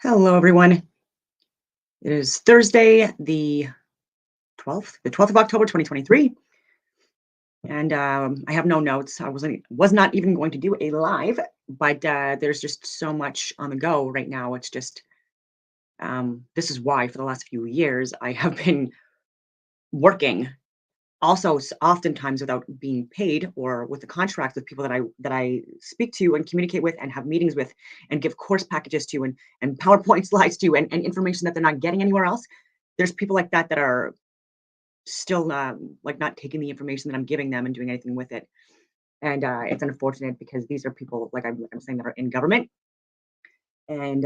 Hello, everyone. It is Thursday, the 12th of October, 2023, and I have no notes. Was not even going to do a live, but there's just so much on the go right now. It's just this is why for the last few years I have been working, also oftentimes without being paid or with the contracts with people that I speak to and communicate with and have meetings with and give course packages to and PowerPoint slides to and information that they're not getting anywhere else. There's people like that that are still like not taking the information that I'm giving them and doing anything with it. And it's unfortunate because these are people like I'm saying that are in government and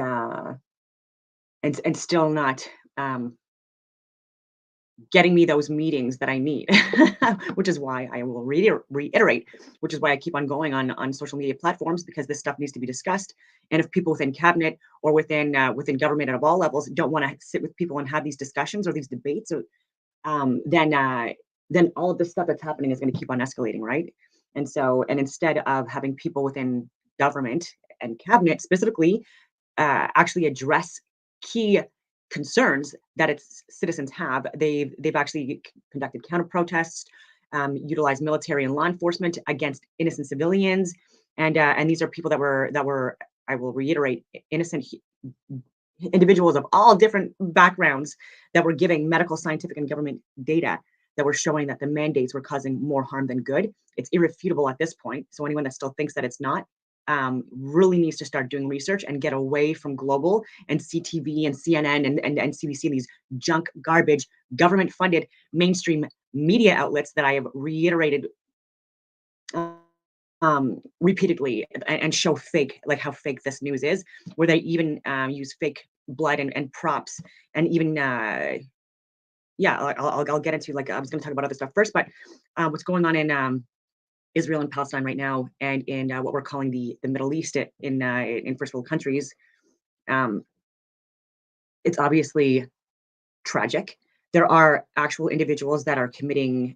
and still not um, getting me those meetings that I need, which is why I will reiterate, which is why I keep on going on social media platforms because this stuff needs to be discussed. And if people within cabinet or within government at all levels don't want to sit with people and have these discussions or these debates, or then all of this stuff that's happening is going to keep on escalating, right? And instead of having people within government and cabinet specifically actually address key concerns that its citizens have, they've actually conducted counter protests, utilized military and law enforcement against innocent civilians, and these are people that were I will reiterate innocent individuals of all different backgrounds that were giving medical, scientific, and government data that were showing that the mandates were causing more harm than good. It's irrefutable at this point. So anyone that still thinks that it's not really needs to start doing research and get away from global and CTV and CNN and CBC, these junk, garbage, government funded mainstream media outlets that I have reiterated repeatedly and show fake, like how fake this news is, where they even use fake blood and props and even yeah, I'll get into like I was going to talk about other stuff first, but what's going on in Israel and Palestine right now, and in what we're calling the Middle East in first world countries, um, it's obviously tragic. There are actual individuals that are committing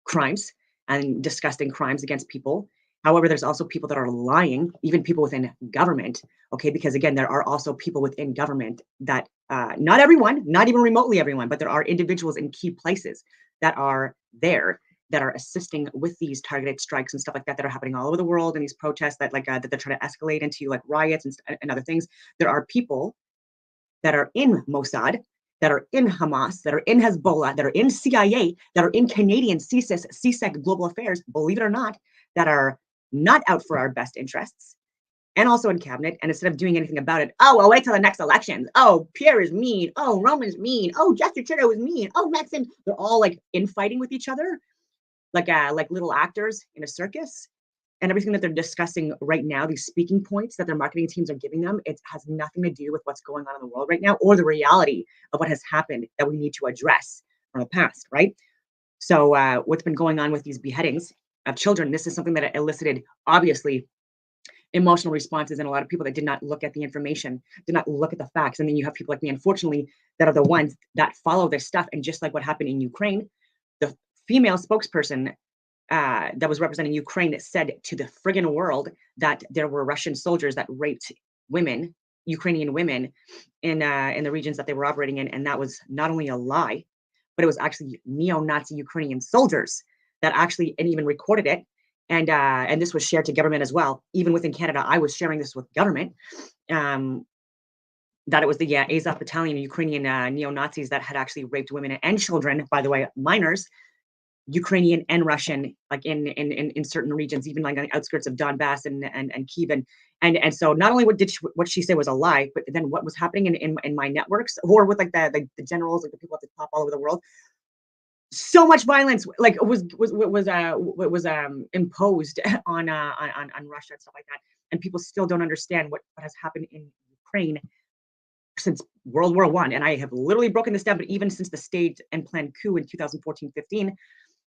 crimes and disgusting crimes against people. However, there's also people that are lying, even people within government. Okay, because again, there are also people within government that not everyone, not even remotely everyone, but there are individuals in key places that are there that are assisting with these targeted strikes and stuff like that that are happening all over the world and these protests that they're trying to escalate into like riots and other things. There are people that are in Mossad, that are in Hamas, that are in Hezbollah, that are in CIA, that are in Canadian CSEC Global Affairs, believe it or not, that are not out for our best interests, and also in cabinet. And instead of doing anything about it, oh, I'll wait till the next elections. Oh, Pierre is mean. Oh, Roman's mean. Oh, Jester Trudeau is mean. Oh, Maxim. They're all like infighting with each other, like little actors in a circus, and everything that they're discussing right now, these speaking points that their marketing teams are giving them, it has nothing to do with what's going on in the world right now or the reality of what has happened that we need to address from the past, right? So, what's been going on with these beheadings of children, this is something that elicited, obviously, emotional responses and a lot of people that did not look at the information, did not look at the facts. And then you have people like me, unfortunately, that are the ones that follow this stuff. And just like what happened in Ukraine, the female spokesperson that was representing Ukraine that said to the friggin' world that there were Russian soldiers that raped women, Ukrainian women, in the regions that they were operating in, and that was not only a lie, but it was actually neo-Nazi Ukrainian soldiers that actually and even recorded it, and this was shared to government as well. Even within Canada, I was sharing this with government. Um, that it was the Azov battalion, Ukrainian neo Nazis that had actually raped women and children, by the way, minors, Ukrainian and Russian, like in certain regions, even like on the outskirts of Donbass and Kiev, and so not only what she said was a lie, but then what was happening in my networks or with like the generals, like the people at the top all over the world, so much violence like was imposed on Russia and stuff like that, and people still don't understand what has happened in Ukraine since World War I. And I have literally broken this down, but even since the staged and planned coup in 2014-15,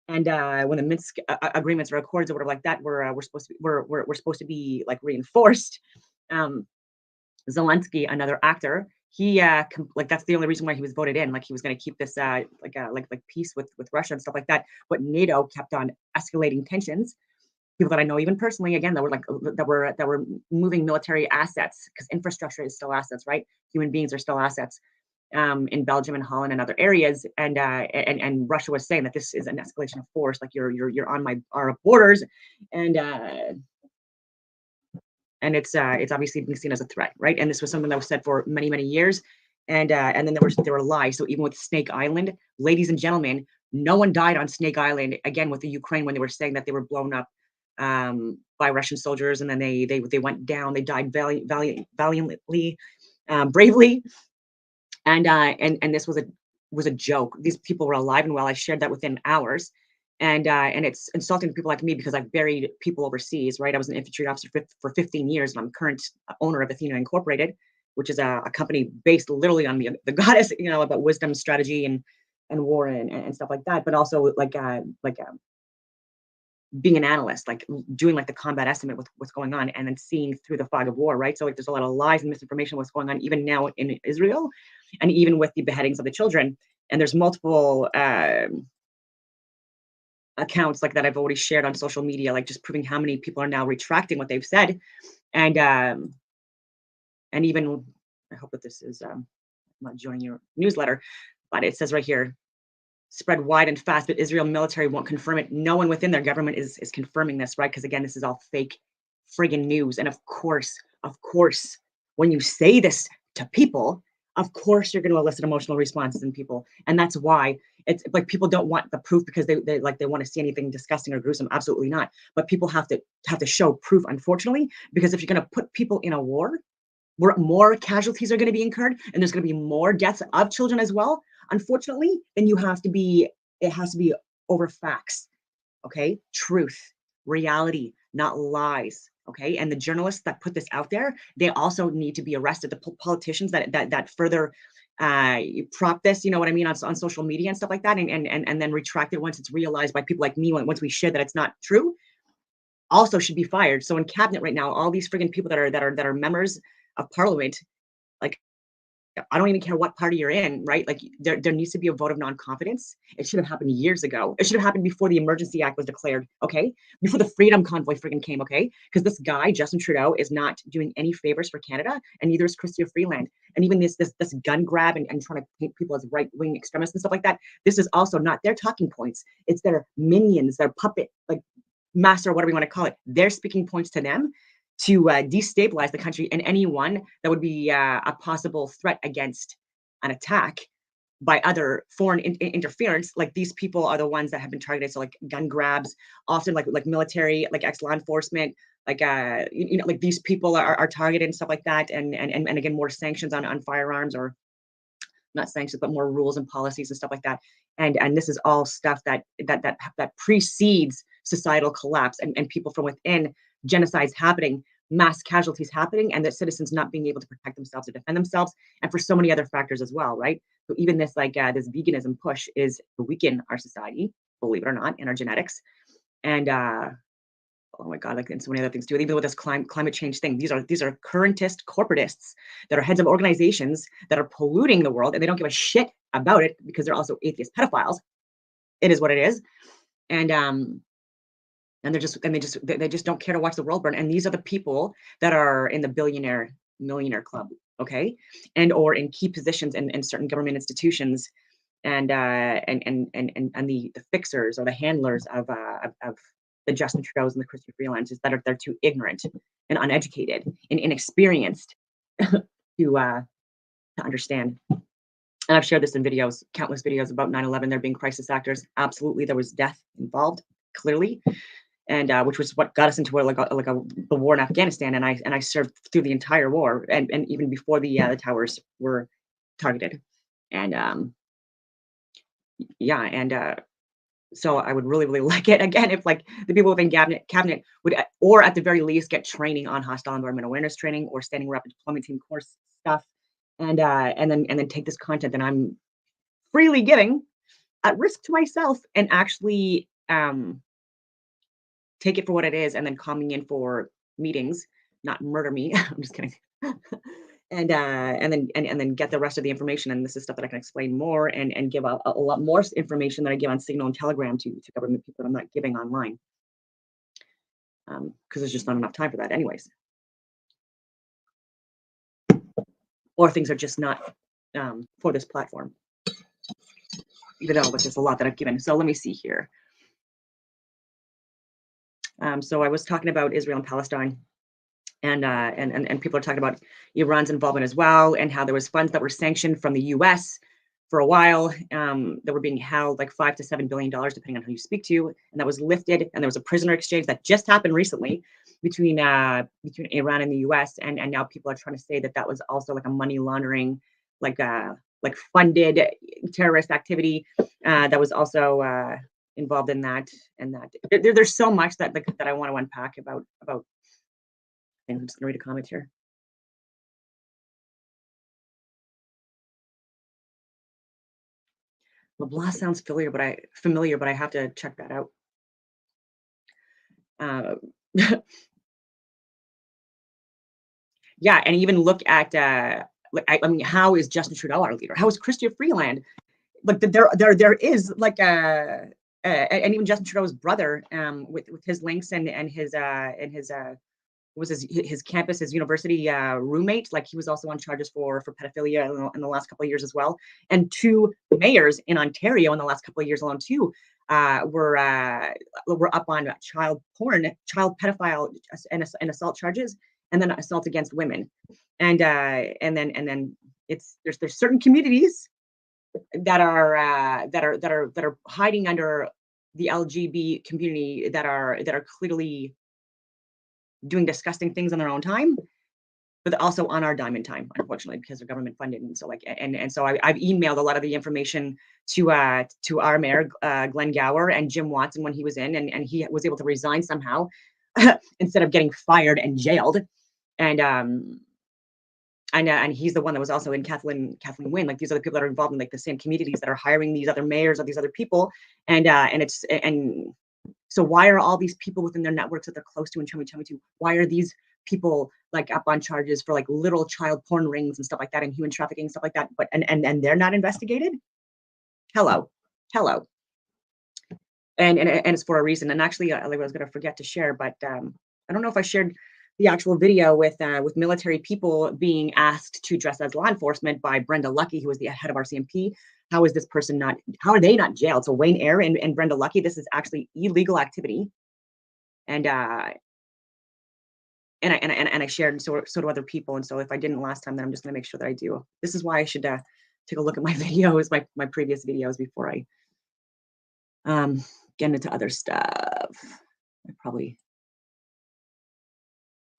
and when the Minsk agreements or accords or whatever like that were supposed to be like reinforced. Um, Zelensky, another actor, he like that's the only reason why he was voted in. Like he was going to keep this like peace with Russia and stuff like that. But NATO kept on escalating tensions, people that I know even personally, again, that were like that were moving military assets because infrastructure is still assets, right? Human beings are still assets in Belgium and Holland and other areas, and Russia was saying that this is an escalation of force, like you're on our borders, and uh, and it's obviously being seen as a threat, right? And this was something that was said for many years, and then there were lies. So even with Snake Island, ladies and gentlemen, no one died on Snake Island again with the Ukraine when they were saying that they were blown up by Russian soldiers, and then they went down. They died valiantly, bravely, and this was a joke. These people were alive and well. I shared that within hours, and it's insulting to people like me because I've buried people overseas, right? I was an infantry officer for 15 years, and I'm current owner of Athena Incorporated, which is a company based literally on the goddess, about wisdom, strategy, and war and stuff like that, but also being an analyst, like doing like the combat estimate with what's going on, and then seeing through the fog of war, right? So like there's a lot of lies and misinformation what's going on even now in Israel, and even with the beheadings of the children. And there's multiple accounts like that I've already shared on social media, like just proving how many people are now retracting what they've said, and and even I hope that this is I'm not joining your newsletter, but it says right here, spread wide and fast, but Israel military won't confirm it. No one within their government is confirming this, right? Because again, this is all fake friggin' news. And of course, when you say this to people, of course you're going to elicit emotional responses in people. And that's why it's like people don't want the proof because they want to see anything disgusting or gruesome. Absolutely not. But people have to show proof, unfortunately, because if you're going to put people in a war where more casualties are going to be incurred and there's going to be more deaths of children as well, unfortunately, then it has to be over facts, okay? Truth, reality, not lies, okay? And the journalists that put this out there, they also need to be arrested. The politicians that further prop this, you know what I mean, on social media and stuff like that, and then retract it once it's realized by people like me, once we share that it's not true, also should be fired. So in cabinet right now, all these friggin' people that are members of parliament, like I don't even care what party you're in, right? Like there needs to be a vote of non-confidence. It should have happened years ago. It should have happened before the Emergency Act was declared, okay? Before the Freedom Convoy friggin' came, okay? Because this guy, Justin Trudeau, is not doing any favors for Canada, and neither is Chrystia Freeland. And even this gun grab and trying to paint people as right-wing extremists and stuff like that, this is also not their talking points. It's their minions, their puppet, like master, whatever you want to call it. They're speaking points to them to destabilize the country and anyone that would be a possible threat against an attack by other foreign interference. Like these people are the ones that have been targeted. So like gun grabs, often like military, like ex-law enforcement, like like these people are targeted and stuff like that. And again, more sanctions on firearms, or not sanctions, but more rules and policies and stuff like that. And this is all stuff that precedes societal collapse and people from within, genocides happening, mass casualties happening, and that citizens not being able to protect themselves or defend themselves, and for so many other factors as well, right? So even this this veganism push is to weaken our society, believe it or not, in our genetics, and oh my God, like and so many other things too. Even with this climate change thing, these are currentist corporatists that are heads of organizations that are polluting the world, and they don't give a shit about it because they're also atheist pedophiles. It is what it is, and they just don't care to watch the world burn. And these are the people that are in the millionaire club, okay, and or in key positions in certain government institutions, and the fixers or the handlers of the Justin Trudeaus and the Christian freelancers they're too ignorant and uneducated and inexperienced to understand. And I've shared this in videos, countless videos about 9/11. There being crisis actors. Absolutely, there was death involved, clearly, and which was what got us into the war in Afghanistan. And I served through the entire war, and even before the towers were targeted, and yeah, and so I would really like it again if like the people within cabinet would, or at the very least, get training on hostile environment awareness training or standing rapid deployment team course stuff, and then take this content that I'm freely giving at risk to myself and actually take it for what it is, and then call me in for meetings, not murder me. I'm just kidding. And then get the rest of the information. And this is stuff that I can explain more and give a lot more information that I give on Signal and Telegram to government people that I'm not giving online. because there's just not enough time for that anyways. Or things are just not for this platform, even though there's a lot that I've given. So let me see here. So I was talking about Israel and Palestine, and people are talking about Iran's involvement as well, and how there was funds that were sanctioned from the U.S. for a while that were being held like $5 to $7 billion, depending on who you speak to, and that was lifted. And there was a prisoner exchange that just happened recently between Iran and the U.S. And now people are trying to say that that was also like a money laundering, like funded terrorist activity that was also involved in that. And that there's so much that that I want to unpack about. And I'm just gonna read a comment here. LeBlanc sounds familiar, but I have to check that out. Yeah, and even look at I mean, how is Justin Trudeau our leader? How is Chrystia Freeland? Like there is like and even Justin Trudeau's brother with his links and his was his campus, his university roommate. Like he was also on charges for pedophilia in the last couple of years as well. And 2 mayors in Ontario in the last couple of years alone too were up on child porn, child pedophile and assault charges, and then assault against women. And then there's certain communities that are hiding under the LGBT community that are clearly doing disgusting things on their own time, but also on our dime and time, unfortunately, because they're government funded. And so so I've emailed a lot of the information to our mayor, Glenn Gower, and Jim Watson when he was in, and he was able to resign somehow instead of getting fired and jailed. And he's the one that was also in Kathleen Wynne. Like these are the people that are involved in like the same communities that are hiring these other mayors or these other people. So why are all these people within their networks that they're close to and chummy to? Why are these people like up on charges for like little child porn rings and stuff like that and human trafficking and stuff like that? But and they're not investigated? Hello. And it's for a reason. And actually, I was going to forget to share, but I don't know if I shared the actual video with military people being asked to dress as law enforcement by Brenda Lucky, who was the head of RCMP. How is this person not? How are they not jailed? So Wayne Eyre and Brenda Lucky, this is actually illegal activity, and I shared, and so do other people. And so if I didn't last time, then I'm just going to make sure that I do. This is why I should take a look at my videos, my previous videos before I get into other stuff. I probably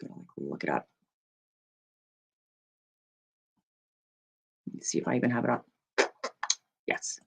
gonna look it up. Let's see if I even have it up. Yes.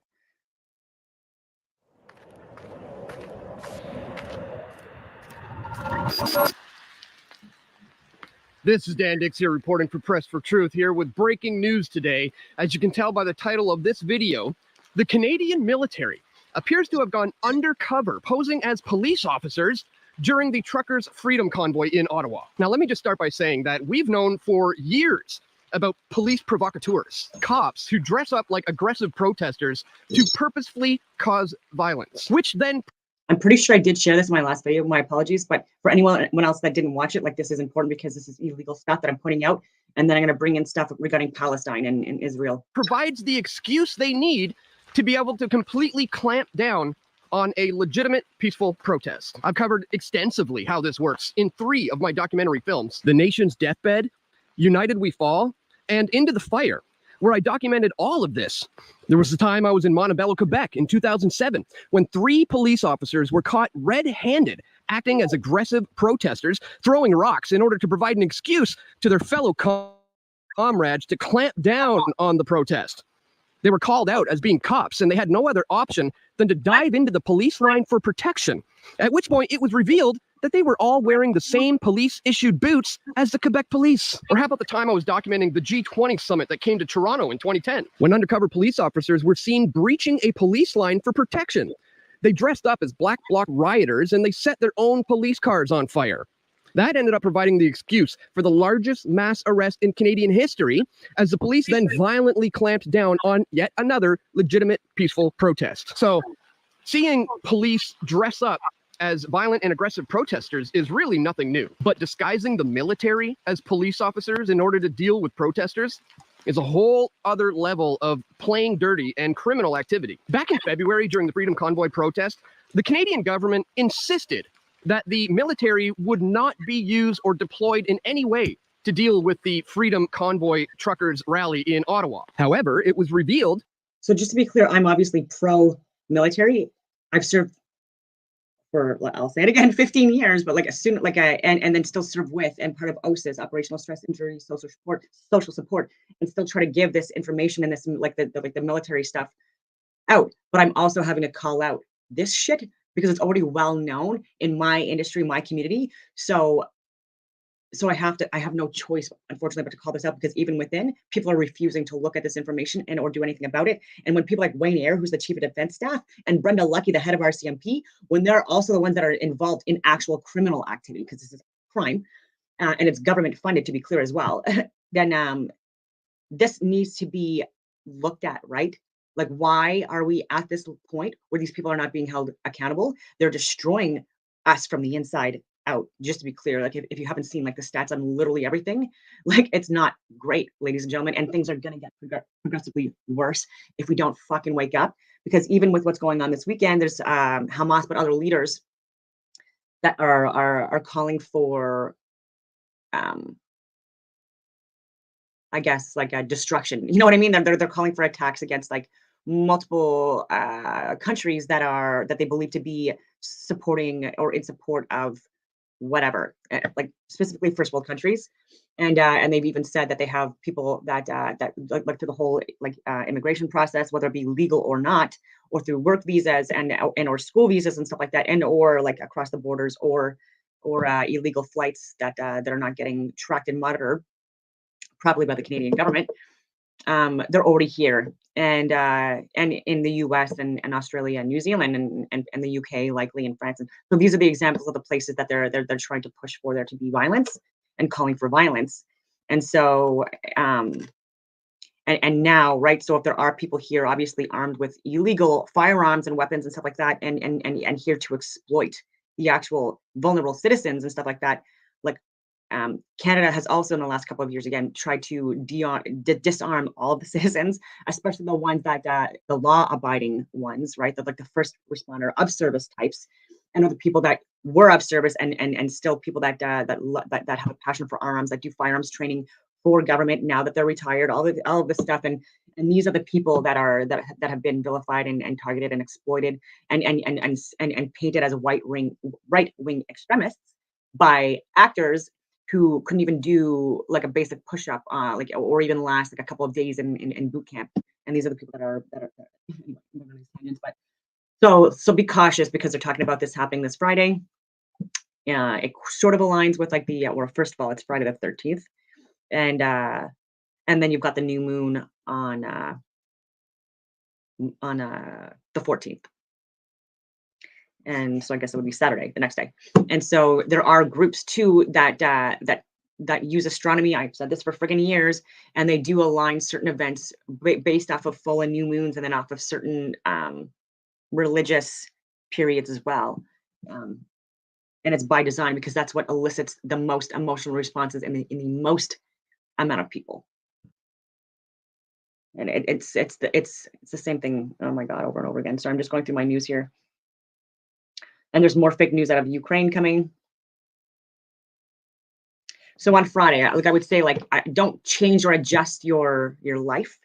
This is Dan Dix here reporting for Press for Truth here with breaking news today. As you can tell by the title of this video, the Canadian military appears to have gone undercover, posing as police officers during the Truckers' Freedom Convoy in Ottawa. Now, let me just start by saying that we've known for years about police provocateurs, cops who dress up like aggressive protesters to purposefully cause violence, which then... I'm pretty sure I did share this in my last video. My apologies, but for anyone else that didn't watch it, like this is important because this is illegal stuff that I'm putting out, and then I'm going to bring in stuff regarding Palestine and Israel. Provides the excuse they need to be able to completely clamp down on a legitimate, peaceful protest. I've covered extensively how this works in 3 of my documentary films: The Nation's Deathbed, United We Fall, and Into the Fire, where I documented all of this. There was a time I was in Montebello, Quebec in 2007, when 3 police officers were caught red-handed acting as aggressive protesters, throwing rocks in order to provide an excuse to their fellow comrades to clamp down on the protest. They were called out as being cops, and they had no other option than to dive into the police line for protection, at which point it was revealed that they were all wearing the same police-issued boots as the Quebec police. Or how about the time I was documenting the G20 summit that came to Toronto in 2010, when undercover police officers were seen breaching a police line for protection. They dressed up as Black Bloc rioters, and they set their own police cars on fire. That ended up providing the excuse for the largest mass arrest in Canadian history, as the police then violently clamped down on yet another legitimate, peaceful protest. So, seeing police dress up as violent and aggressive protesters is really nothing new. But disguising the military as police officers in order to deal with protesters is a whole other level of playing dirty and criminal activity. Back in February, during the Freedom Convoy protest, the Canadian government insisted that the military would not be used or deployed in any way to deal with the Freedom Convoy truckers rally in Ottawa. However, it was revealed. So just to be clear, I'm obviously pro-military. I've served for, I'll say it again, 15 years, but like as soon like and then still serve with and part of OSIS, operational stress injury social support, and still try to give this information and this like the military stuff out. But I'm also having to call out this shit because it's already well known in my industry, my community. So I have no choice, unfortunately, but to call this out, because even within, people are refusing to look at this information and or do anything about it. And when people like Wayne Eyre, who's the chief of defense staff, and Brenda Lucky, the head of RCMP, when they're also the ones that are involved in actual criminal activity, because this is crime, and it's government funded, to be clear as well, then this needs to be looked at, right? Like, why are we at this point where these people are not being held accountable? They're destroying us from the inside out. Just to be clear, like if you haven't seen like the stats on literally everything, like it's not great, ladies and gentlemen, and things are going to get progressively worse if we don't fucking wake up. Because even with what's going on this weekend, there's Hamas, but other leaders that are calling for I guess like a destruction. You know what I mean? They're calling for attacks against like multiple countries that they believe to be supporting or in support of whatever, like specifically first world countries, and they've even said that they have people that like through the whole like immigration process, whether it be legal or not, or through work visas and or school visas and stuff like that, and or like across the borders or illegal flights that are not getting tracked and monitored probably by the Canadian government. They're already here, and in the U.S. and Australia and New Zealand and the U.K. likely in France. And so these are the examples of the places that they're trying to push for there to be violence and calling for violence. And so and now, right? So if there are people here, obviously armed with illegal firearms and weapons and stuff like that, and here to exploit the actual vulnerable citizens and stuff like that, like. Canada has also in the last couple of years again tried to disarm all of the citizens, especially the ones that the law-abiding ones, right? That like the first responder of service types, and other people that were of service and still people that have a passion for arms, that do firearms training for government now that they're retired, all of this stuff, and these are the people that have been vilified and targeted and exploited and painted as right wing extremists by actors who couldn't even do like a basic push-up, like or even last like a couple of days in boot camp. And these are the people that are but so be cautious, because they're talking about this happening this Friday. It sort of aligns with like the well, first of all, it's Friday the 13th, and then you've got the new moon on the 14th. And so I guess it would be Saturday, the next day. And so there are groups too that use astronomy. I've said this for friggin' years, and they do align certain events based off of full and new moons, and then off of certain religious periods as well. And it's by design, because that's what elicits the most emotional responses in the most amount of people. And it's the same thing. Oh my God, over and over again. So I'm just going through my news here. And there's more fake news out of Ukraine coming. So on Friday, like I would say, like, don't change or adjust your life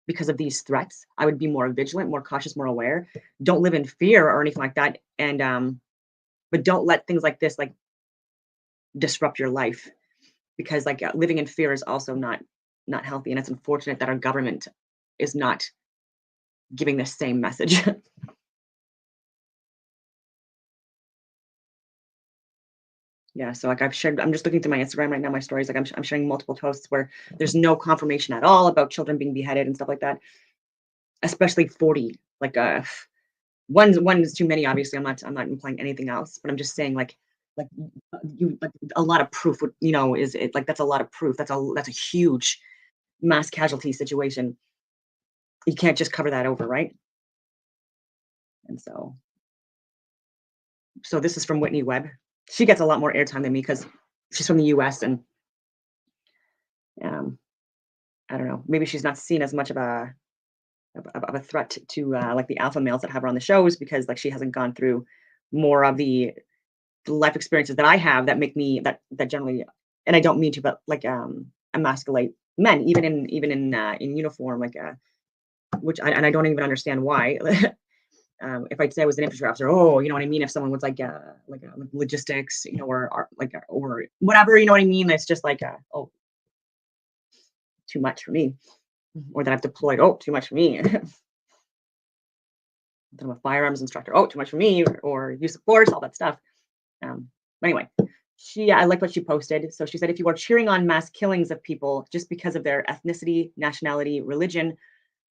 because of these threats. I would be more vigilant, more cautious, more aware. Don't live in fear or anything like that. And but don't let things like this like disrupt your life, because like living in fear is also not healthy. And it's unfortunate that our government is not giving the same message. Yeah, so like I'm just looking through my Instagram right now, my stories, like I'm sharing multiple posts where there's no confirmation at all about children being beheaded and stuff like that, especially 40. Like one is too many, obviously. I'm not implying anything else, but I'm just saying like you like a lot of proof would, is it like that's a lot of proof. That's a huge mass casualty situation. You can't just cover that over, right? And so So this is from Whitney Webb. She gets a lot more airtime than me because she's from the US, and I don't know, maybe she's not seen as much of a threat to like the alpha males that have her on the shows, because like she hasn't gone through more of the life experiences that I have that make me that generally, and I don't mean to, but like emasculate men, even in uniform, like which I don't even understand why. If I'd say I was an infantry officer, oh, you know what I mean? If someone was like logistics, you know, or whatever, you know what I mean? It's just like, oh, too much for me. Or that I've deployed, oh, too much for me. That I'm a firearms instructor, oh, too much for me, or use of force, all that stuff. But anyway, I like what she posted. So she said, if you are cheering on mass killings of people just because of their ethnicity, nationality, religion,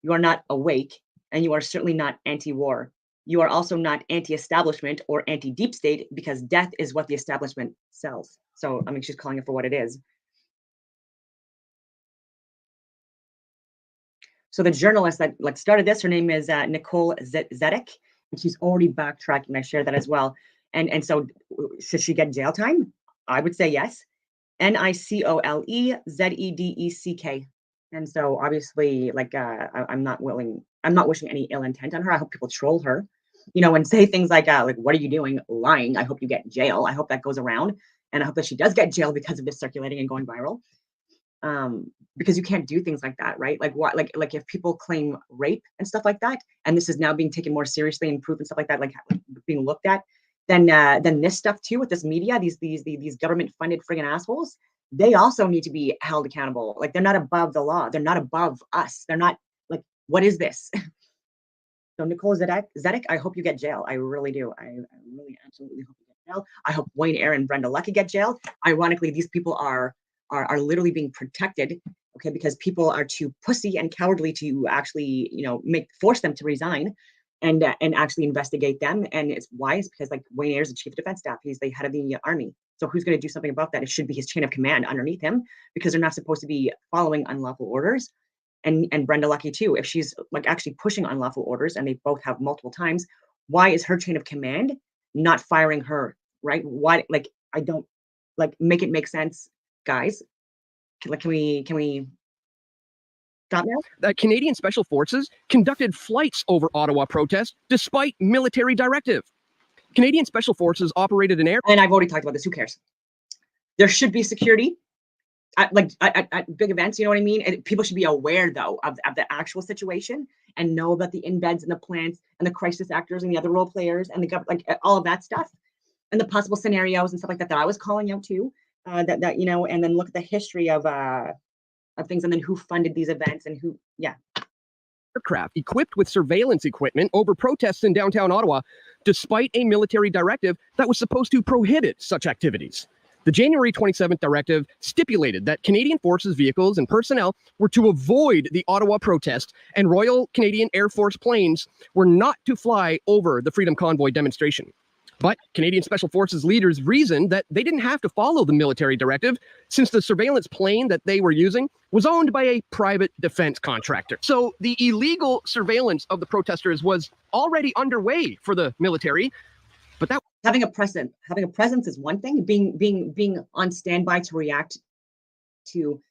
you are not awake, and you are certainly not anti-war. You are also not anti-establishment or anti-deep state, because death is what the establishment sells. So, I mean, she's calling it for what it is. So the journalist that like started this, her name is Nicole Zedek, and she's already backtracking. I shared that as well. And so should she get jail time? I would say yes. NicoleZedek. And so obviously, like I'm not wishing any ill intent on her. I hope people troll her, you know, and say things like what are you doing? Lying. I hope you get jail. I hope that goes around. And I hope that she does get jail because of this circulating and going viral. Because you can't do things like that, right? Like what, like if people claim rape and stuff like that, and this is now being taken more seriously and proof and stuff like that, like being looked at, then this stuff too with this media, these government funded friggin' assholes, they also need to be held accountable. Like they're not above the law. They're not above us. They're not like, what is this? So Nicole Zedek, I hope you get jail. I really do. I really absolutely hope you get jail. I hope Wayne Eyre and Brenda Lucky get jail. Ironically, these people are literally being protected, okay, because people are too pussy and cowardly to actually, you know, force them to resign and actually investigate them. And it's because like Wayne Eyre is the chief of defense staff. He's the head of the army. So who's going to do something about that? It should be his chain of command underneath him, because they're not supposed to be following unlawful orders. And Brenda Lucky too, if she's like actually pushing unlawful orders, and they both have multiple times, why is her chain of command not firing her, right? Why? Like, I don't make it make sense. Guys, can we stop now? That Canadian Special Forces conducted flights over Ottawa protests despite military directive. Canadian Special Forces operated an air. And I've already talked about this. Who cares? There should be security at big events. You know what I mean? And people should be aware though of the actual situation and know about the embeds and the plants and the crisis actors and the other role players and all of that stuff and the possible scenarios and stuff like that I was calling out too. That you know, and then look at the history of things, and then who funded these events and who, yeah. Aircraft equipped with surveillance equipment over protests in downtown Ottawa, despite a military directive that was supposed to prohibit such activities. The January 27th directive stipulated that Canadian Forces vehicles and personnel were to avoid the Ottawa protest, and Royal Canadian Air Force planes were not to fly over the Freedom Convoy demonstration. But Canadian Special Forces leaders reasoned that they didn't have to follow the military directive, since the surveillance plane that they were using was owned by a private defense contractor. So the illegal surveillance of the protesters was already underway for the military, but that having a presence is one thing. Being on standby to react to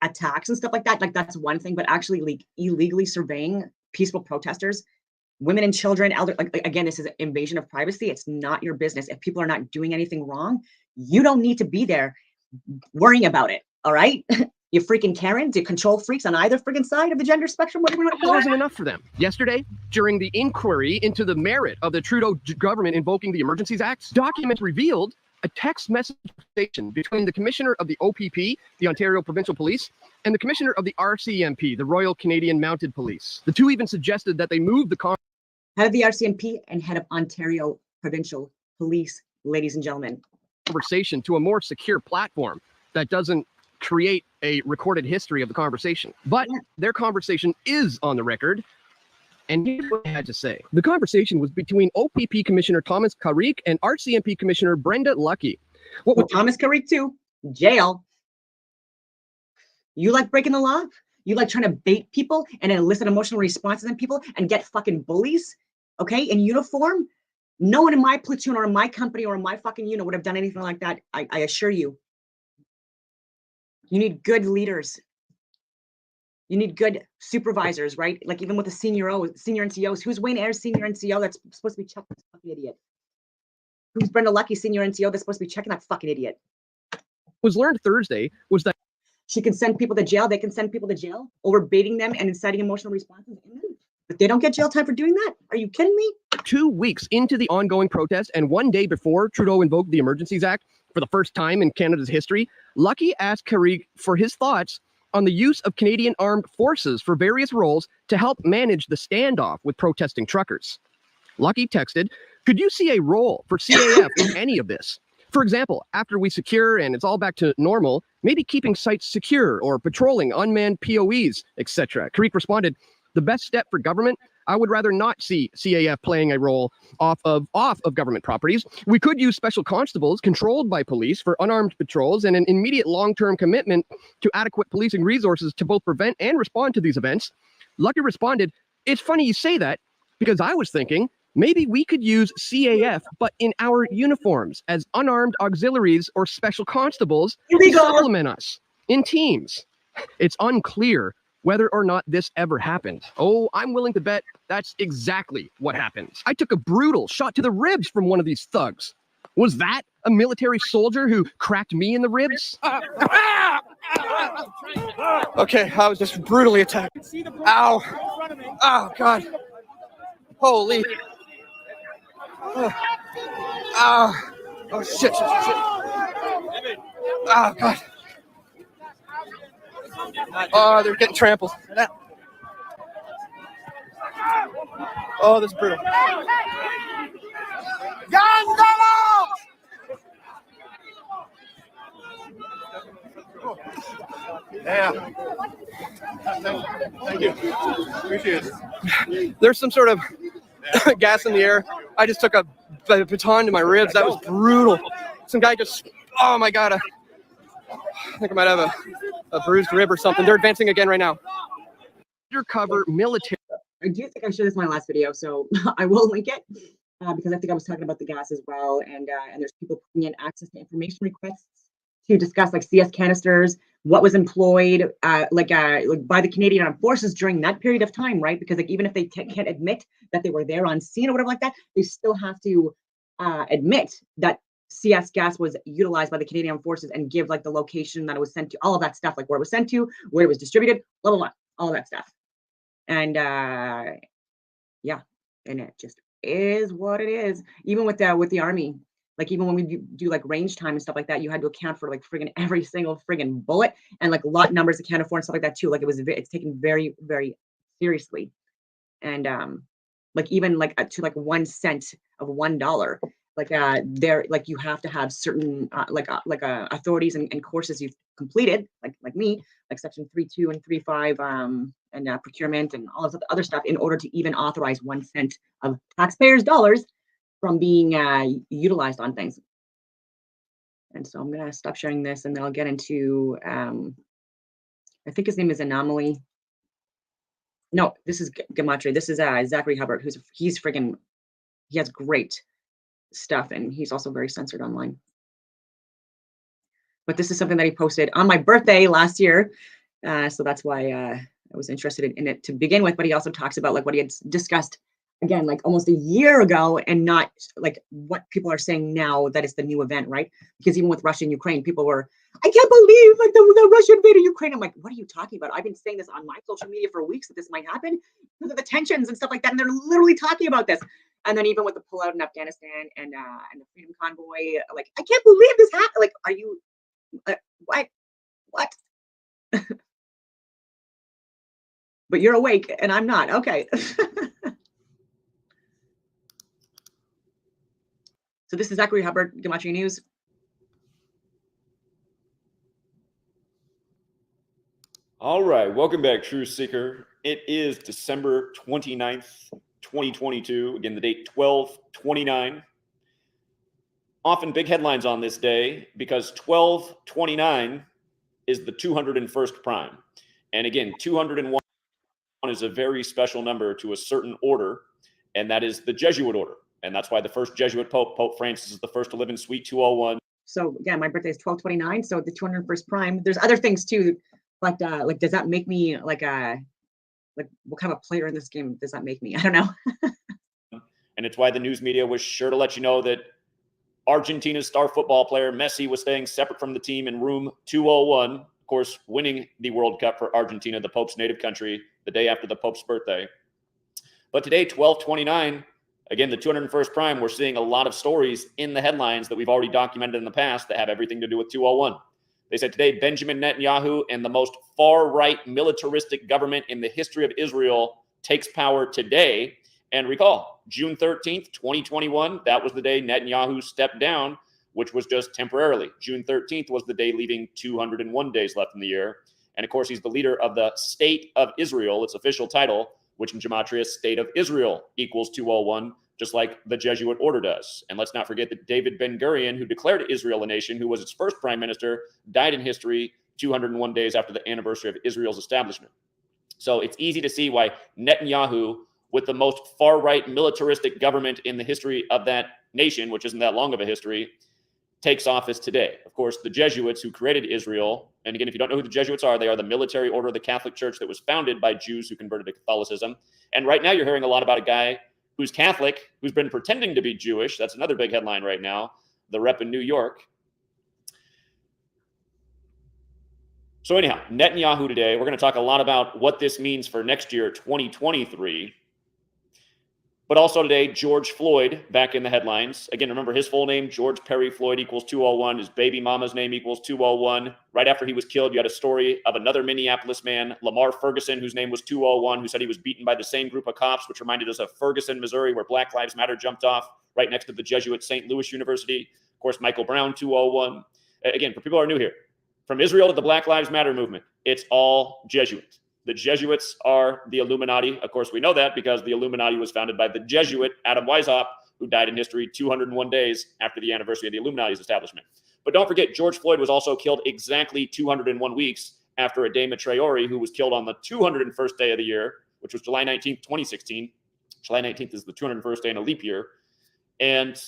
attacks and stuff like that, like that's one thing. But actually, illegally surveying peaceful protesters, women and children, elder, again, this is an invasion of privacy. It's not your business. If people are not doing anything wrong, you don't need to be there worrying about it. All right. You freaking Karens, you control freaks on either freaking side of the gender spectrum. What wasn't enough for them. Yesterday, during the inquiry into the merit of the Trudeau government invoking the Emergencies Act, documents revealed a text message conversation between the Commissioner of the OPP, the Ontario Provincial Police, and the Commissioner of the RCMP, the Royal Canadian Mounted Police. The two even suggested that they move the head of the RCMP and head of Ontario Provincial Police, ladies and gentlemen, conversation to a more secure platform that doesn't create a recorded history of the conversation. But their conversation is on the record, and here's what they had to say. The conversation was between OPP Commissioner Thomas Carrick and RCMP Commissioner Brenda Lucky. Thomas Carrick too? Jail. You like breaking the law? You like trying to bait people and elicit emotional responses in people and get fucking bullies, okay, in uniform? No one in my platoon or in my company or in my fucking unit would have done anything like that. I assure you. You need good leaders. You need good supervisors, right? Like even with the senior NCOs. Who's Wayne Ayers, senior NCO that's supposed to be checking this fucking idiot? Who's Brenda Lucky, senior NCO that's supposed to be checking that fucking idiot? Was learned Thursday was that she can send people to jail. They can send people to jail over baiting them and inciting emotional responses in them. But they don't get jail time for doing that? Are you kidding me? 2 weeks into the ongoing protests and 1 day before Trudeau invoked the Emergencies Act for the first time in Canada's history, Lucky asked Carrigue for his thoughts on the use of Canadian armed forces for various roles to help manage the standoff with protesting truckers. Lucky texted, "Could you see a role for CAF in any of this? For example, after we secure and it's all back to normal, maybe keeping sites secure or patrolling unmanned POEs, etc." Carrigue responded, "The best step for government, I would rather not see CAF playing a role off of government properties. We could use special constables controlled by police for unarmed patrols and an immediate long-term commitment to adequate policing resources to both prevent and respond to these events." Lucky responded, "It's funny you say that because I was thinking maybe we could use CAF, but in our uniforms as unarmed auxiliaries or special constables to supplement us in teams. It's unclear whether or not this ever happened. Oh, I'm willing to bet that's exactly what happened. I took a brutal shot to the ribs from one of these thugs. Was that a military soldier who cracked me in the ribs?" Okay, I was just brutally attacked. Ow. Oh, God. Holy. Oh, shit. Oh, God. Oh, they're getting trampled. Oh, this is brutal. Yeah. Thank you. Appreciate it. There's some sort of gas in the air. I just took a baton to my ribs. That was brutal. Some guy just, oh my God. I think I might have a bruised rib or something. They're advancing again right now. Undercover military. I do think I showed this in my last video, so I will link it because I think I was talking about the gas as well. And there's people putting in access to information requests to discuss like CS canisters, what was employed like by the Canadian Armed Forces during that period of time, right? Because like even if they can't admit that they were there on scene or whatever like that, they still have to admit that CS gas was utilized by the Canadian Armed Forces and give like the location that it was sent to, all of that stuff, like where it was sent to, where it was distributed, blah, blah, blah, all of that stuff. And yeah, and it just is what it is. Even with the Army, like even when we do like range time and stuff like that, you had to account for like friggin' every single friggin' bullet and like lot numbers accounted for and stuff like that too. Like it's taken very, very seriously. And like even like to like 1 cent of $1, like there, like you have to have certain authorities and courses you've completed, like me, like section 3.2 and 3.5 and procurement and all of the other stuff in order to even authorize 1 cent of taxpayers' dollars from being utilized on things. And so I'm gonna stop sharing this and then I'll get into I think his name is Anomaly. No, this is Gematria. This is Zachary Hubbard, he has great stuff and he's also very censored online. But this is something that he posted on my birthday last year. So that's why I was interested in it to begin with. But he also talks about like what he had discussed again, like almost a year ago and not like what people are saying now that it's the new event, right? Because even with Russia and Ukraine, people were, I can't believe like the Russia invaded Ukraine. I'm like, what are you talking about? I've been saying this on my social media for weeks that this might happen because of the tensions and stuff like that. And they're literally talking about this. And then even with the pullout in Afghanistan and the Freedom Convoy, like, I can't believe this happened. Like, are you, what? But you're awake and I'm not. Okay. So this is Zachary Hubbard, Gematria News. All right, welcome back, Truth Seeker. It is December 29th, 2022. Again, the date 12/29. Often big headlines on this day because 12/29 is the 201st prime. And again, 201 is a very special number to a certain order, and that is the Jesuit order. And that's why the first Jesuit Pope, Pope Francis, is the first to live in Suite 201. So yeah, my birthday is 12/29. So the 201st prime. There's other things too, but like, does that make me like what kind of a player in this game does that make me? I don't know. And it's why the news media was sure to let you know that Argentina's star football player Messi was staying separate from the team in room 201, of course, winning the World Cup for Argentina, the Pope's native country, the day after the Pope's birthday. But today, 12/29, again, the 201st prime, we're seeing a lot of stories in the headlines that we've already documented in the past that have everything to do with 201. They said today, Benjamin Netanyahu and the most far-right militaristic government in the history of Israel takes power today. And recall, June 13th, 2021, that was the day Netanyahu stepped down, which was just temporarily. June 13th was the day leaving 201 days left in the year. And of course, he's the leader of the State of Israel, its official title, which in Gematria, State of Israel equals 201, just like the Jesuit order does. And let's not forget that David Ben-Gurion, who declared Israel a nation, who was its first prime minister, died in history 201 days after the anniversary of Israel's establishment. So it's easy to see why Netanyahu, with the most far-right militaristic government in the history of that nation, which isn't that long of a history, takes office today. Of course, the Jesuits who created Israel, and again, if you don't know who the Jesuits are, they are the military order of the Catholic Church that was founded by Jews who converted to Catholicism. And right now you're hearing a lot about a guy who's Catholic, who's been pretending to be Jewish. That's another big headline right now, the rep in New York. So anyhow, Netanyahu today, we're going to talk a lot about what this means for next year, 2023. But also today, George Floyd back in the headlines. Again, remember his full name, George Perry Floyd equals 201. His baby mama's name equals 201. Right after he was killed, you had a story of another Minneapolis man, Lamar Ferguson, whose name was 201, who said he was beaten by the same group of cops, which reminded us of Ferguson, Missouri, where Black Lives Matter jumped off right next to the Jesuit St. Louis University. Of course, Michael Brown, 201. Again, for people who are new here, from Israel to the Black Lives Matter movement, it's all Jesuit. The Jesuits are the Illuminati. Of course, we know that because the Illuminati was founded by the Jesuit Adam Weishaupt, who died in history 201 days after the anniversary of the Illuminati's establishment. But don't forget, George Floyd was also killed exactly 201 weeks after Adama Traore, who was killed on the 201st day of the year, which was July 19th, 2016. July 19th is the 201st day in a leap year. And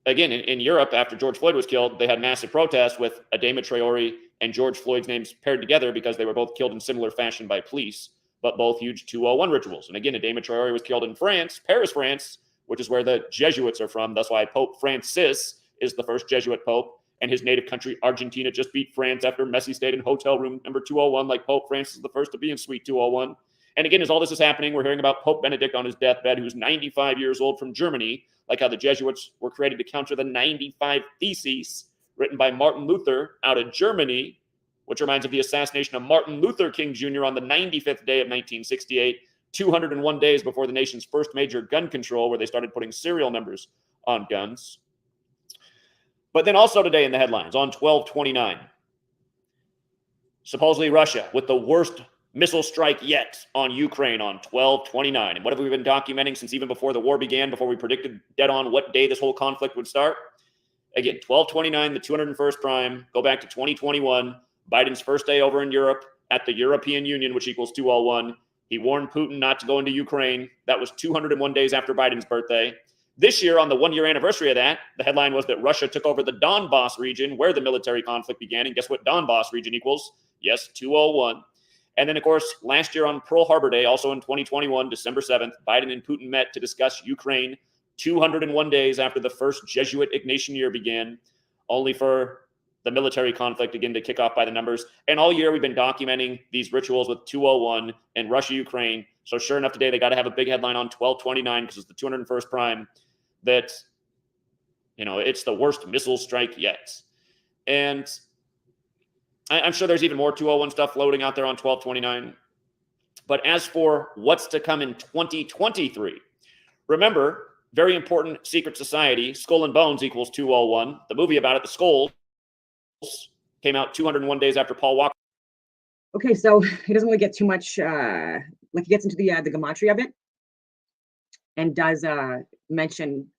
again, in Europe, after George Floyd was killed, they had massive protests with Adama Traore and George Floyd's names paired together because they were both killed in similar fashion by police, but both huge 201 rituals. And again, Adama Traore was killed in France, Paris, France, which is where the Jesuits are from. That's why Pope Francis is the first Jesuit pope, and his native country, Argentina, just beat France after Messi stayed in hotel room number 201, like Pope Francis is the first to be in Suite 201. And again, as all this is happening, we're hearing about Pope Benedict on his deathbed, who's 95 years old, from Germany, like how the Jesuits were created to counter the 95 Theses written by Martin Luther out of Germany, which reminds of the assassination of Martin Luther King Jr. on the 95th day of 1968, 201 days before the nation's first major gun control, where they started putting serial numbers on guns. But then also today in the headlines, on 12/29, supposedly Russia with the worst missile strike yet on Ukraine on 12/29. And what have we been documenting since even before the war began, before we predicted dead on what day this whole conflict would start? Again, 12/29, the 201st prime, go back to 2021, Biden's first day over in Europe at the European Union, which equals 201. He warned Putin not to go into Ukraine. That was 201 days after Biden's birthday. This year, on the one-year anniversary of that, the headline was that Russia took over the Donbass region, where the military conflict began. And guess what Donbass region equals? Yes, 201. And then, of course, last year on Pearl Harbor Day, also in 2021, December 7th, Biden and Putin met to discuss Ukraine 201 days after the first Jesuit Ignatian year began, only for the military conflict again to kick off by the numbers. And all year we've been documenting these rituals with 201 and Russia, Ukraine. So sure enough, today they got to have a big headline on 12/29 because it's the 201st prime that, you know, it's the worst missile strike yet. And I'm sure there's even more 201 stuff floating out there on 12/29. But as for what's to come in 2023, remember, very important secret society, Skull and Bones equals 201. The movie about it, The Skulls, came out 201 days after Paul Walker. Okay, so he doesn't really get too much, like he gets into the gematria of it, and does mention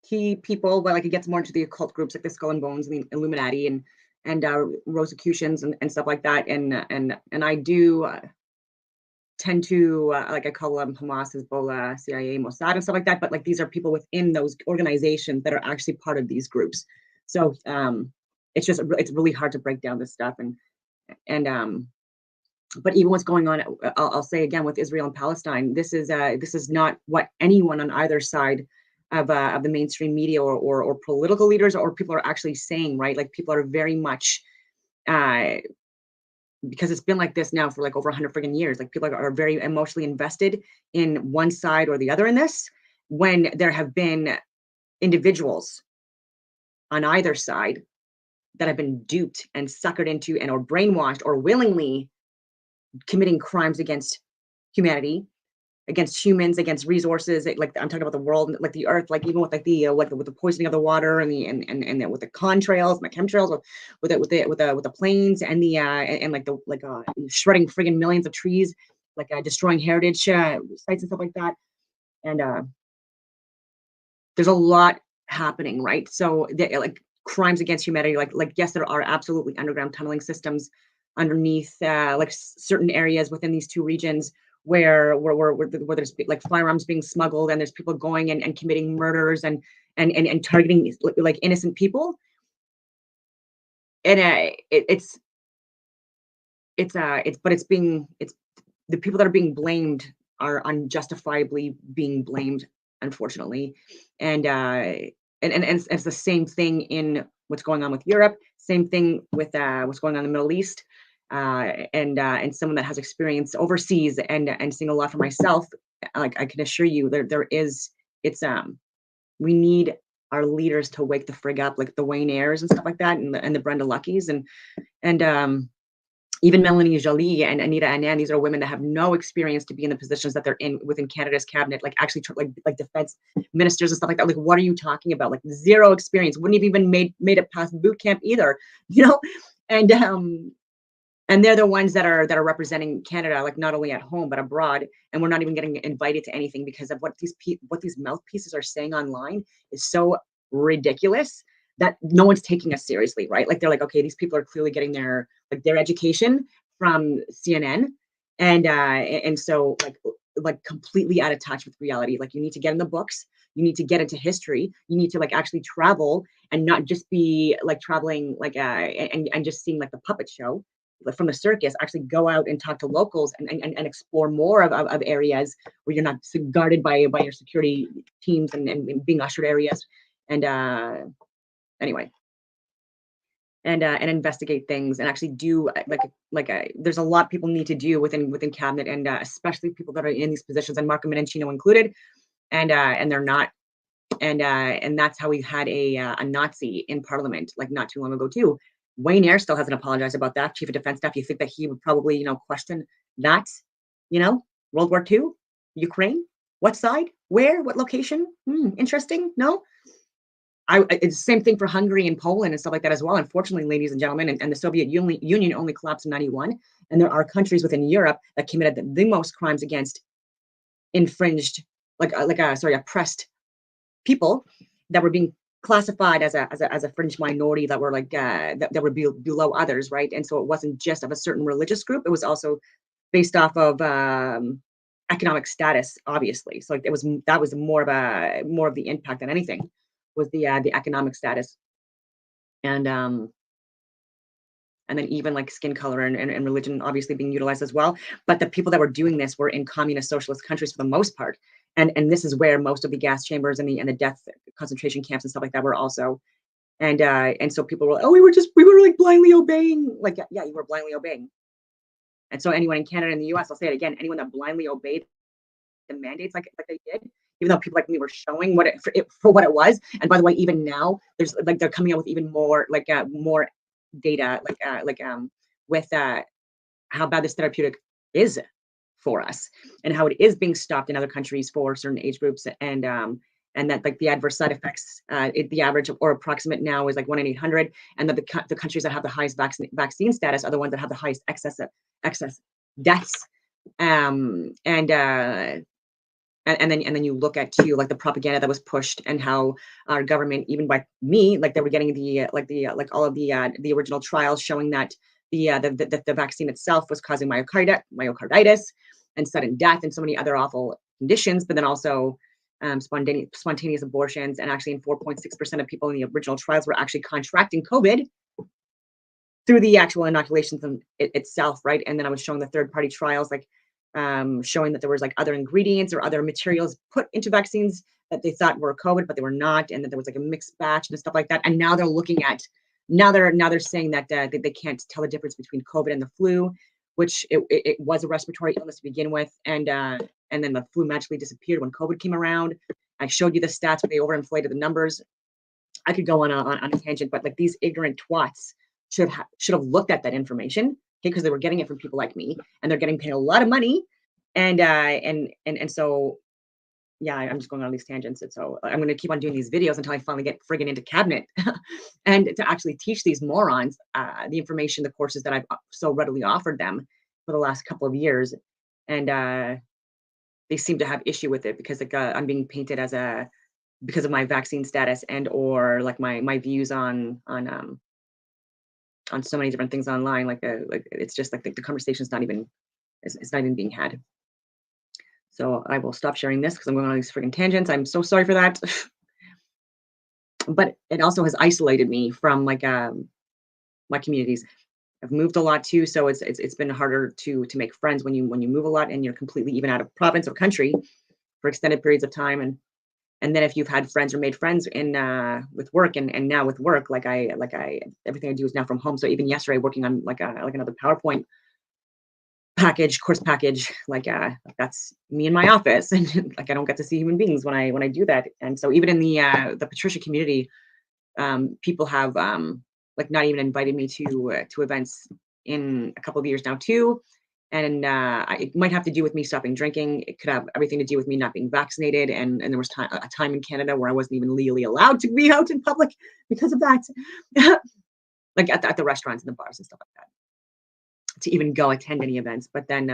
key people, but like he gets more into the occult groups like the Skull and Bones and the Illuminati and Rosicrucians and stuff like that. And I do tend to like I call them Hamas, Hezbollah, CIA, Mossad, and stuff like that. But like these are people within those organizations that are actually part of these groups. So it's really hard to break down this stuff. And but even what's going on, I'll say again with Israel and Palestine, this is not what anyone on either side of the mainstream media or political leaders or people are actually saying, right? Like people are very much because it's been like this now for like over 100 friggin' years. Like people are very emotionally invested in one side or the other in this, when there have been individuals on either side that have been duped and suckered into and or brainwashed or willingly committing crimes against humanity, against humans, against resources. Like I'm talking about the world, like the earth, like even with like the with the poisoning of the water and with the contrails and the chemtrails, with the planes and the and like the shredding friggin' millions of trees, like destroying heritage sites and stuff like that. And there's a lot happening, right? So like crimes against humanity, like yes, there are absolutely underground tunneling systems underneath like certain areas within these two regions where there's like firearms being smuggled and there's people going and committing murders and targeting like innocent people. And it's the people that are being blamed are unjustifiably being blamed, unfortunately. And it's the same thing in what's going on with Europe, same thing with what's going on in the Middle East. And someone that has experience overseas and seeing a lot for myself, like I can assure you we need our leaders to wake the frig up, like the Wayne Ayers and stuff like that, and the Brenda Luckys and even Melanie Joly and Anita Anand. These are women that have no experience to be in the positions that they're in within Canada's cabinet, like actually like defense ministers and stuff like that. Like, what are you talking about? Like zero experience, wouldn't have even made it past boot camp either, and they're the ones that are representing Canada, like not only at home but abroad. And we're not even getting invited to anything because of what these mouthpieces are saying online is so ridiculous that no one's taking us seriously, right? Like they're like, okay, these people are clearly getting their education from CNN, and so like completely out of touch with reality. Like you need to get in the books, you need to get into history, you need to like actually travel and not just be like traveling like and just seeing like the puppet show from the circus. Actually go out and talk to locals and explore more of areas where you're not guarded by your security teams and being ushered areas and anyway and investigate things and actually do there's a lot people need to do within cabinet and especially people that are in these positions, and Marco Menchino included, and they're not. And that's how we had a Nazi in Parliament like not too long ago too. Wayne Ayers still hasn't apologized about that. Chief of Defense Staff. You think that he would probably question that? World War II, Ukraine, what side, where, what location? Interesting. No. It's the same thing for Hungary and Poland and stuff like that as well. Unfortunately, ladies and gentlemen, and the Soviet Union only collapsed in 91, and there are countries within Europe that committed the most crimes against oppressed people that were being classified as a fringe minority that were like that were below others, right? And so it wasn't just of a certain religious group; it was also based off of economic status, obviously. So like that was more of the impact than anything was the economic status, and then even like skin color and religion obviously being utilized as well. But the people that were doing this were in communist socialist countries for the most part, and this is where most of the gas chambers and the death concentration camps and stuff like that were also. And so people were like, oh, we were like blindly obeying. Like, yeah, you were blindly obeying. And so anyone in Canada and the US, I'll say it again, anyone that blindly obeyed the mandates like they did, even though people like me were showing for what it was. And by the way, even now there's like they're coming out with even more more data with how bad this therapeutic is for us and how it is being stopped in other countries for certain age groups, and that like the adverse side effects, the average or approximate now is like 1 in 800, and that the countries that have the highest vaccine status are the ones that have the highest excess deaths, and then you look at too like the propaganda that was pushed and how our government, even by me, like they were getting all of the original trials showing that the vaccine itself was causing myocarditis, and sudden death and so many other awful conditions, but then also spontaneous abortions. And actually, in 4.6% of people in the original trials were actually contracting COVID through the actual inoculations itself, right? And then I was showing the third-party trials, like showing that there was like other ingredients or other materials put into vaccines that they thought were COVID, but they were not, and that there was like a mixed batch and stuff like that. And now they're looking at, now they're saying that they can't tell the difference between COVID and the flu, which it was a respiratory illness to begin with, and then the flu magically disappeared when COVID came around. I showed you the stats where they overinflated the numbers. I could go on a tangent, but like these ignorant twats should have looked at that information, okay, because they were getting it from people like me, and they're getting paid a lot of money, and so yeah, I'm just going on these tangents, and so I'm going to keep on doing these videos until I finally get friggin' into cabinet, and to actually teach these morons the information, the courses that I've so readily offered them for the last couple of years, and they seem to have issue with it because like I'm being painted as because of my vaccine status and or like my views on so many different things online, like it's just like the conversation's not even it's not even being had. So I will stop sharing this because I'm going on these freaking tangents. I'm so sorry for that. But it also has isolated me from like my communities. I've moved a lot too, so it's been harder to make friends when you move a lot and you're completely even out of province or country for extended periods of time. And then if you've had friends or made friends in with work and now with work, like I everything I do is now from home. So even yesterday working on like another PowerPoint course package, like that's me in my office, and like I don't get to see human beings when I do that. And so even in the Patricia community, people have like not even invited me to events in a couple of years now too. And it might have to do with me stopping drinking. It could have everything to do with me not being vaccinated. And there was a time in Canada where I wasn't even legally allowed to be out in public because of that, like at the restaurants and the bars and stuff like that, to even go attend any events. But then,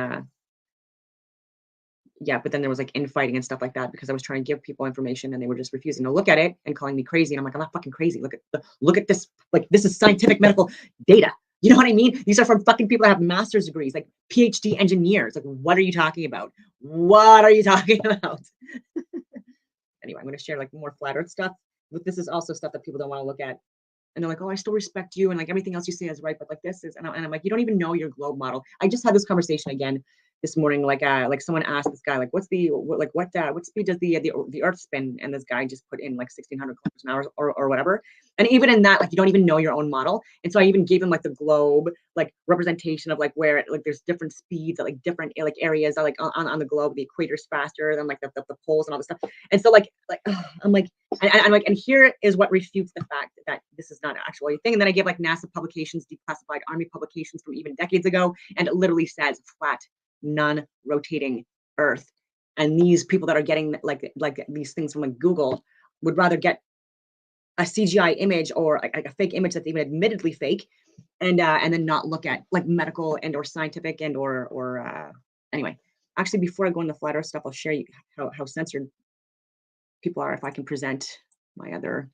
but then there was like infighting and stuff like that because I was trying to give people information and they were just refusing to look at it and calling me crazy. And I'm like, I'm not fucking crazy. Look at this. Like, this is scientific medical data. You know what I mean? These are from fucking people that have master's degrees, like PhD engineers. Like, what are you talking about? What are you talking about? Anyway, I'm going to share like more flat earth stuff. But this is also stuff that people don't want to look at. And they're like, oh, I still respect you. And like everything else you say is right. But like this is, and I'm like, you don't even know your globe model. I just had this conversation again this morning. Like someone asked this guy, like, what speed does the earth spin? And this guy just put in like 1,600 kilometers an hour or whatever. And even in that, like, you don't even know your own model. And so I even gave him like the globe, like representation of like where like there's different speeds at like different like areas that, like on the globe, the equator's faster than like the poles and all this stuff. And so like I'm like, I'm like, and here is what refutes the fact that this is not actually a thing. And then I give like NASA publications, declassified Army publications from even decades ago, and it literally says flat, non-rotating Earth. And these people that are getting like these things from like Google would rather get a CGI image or like a fake image that's even admittedly fake, and then not look at like medical and or scientific and or anyway. Actually, before I go into flat Earth stuff, I'll share you how censored people are if I can present my other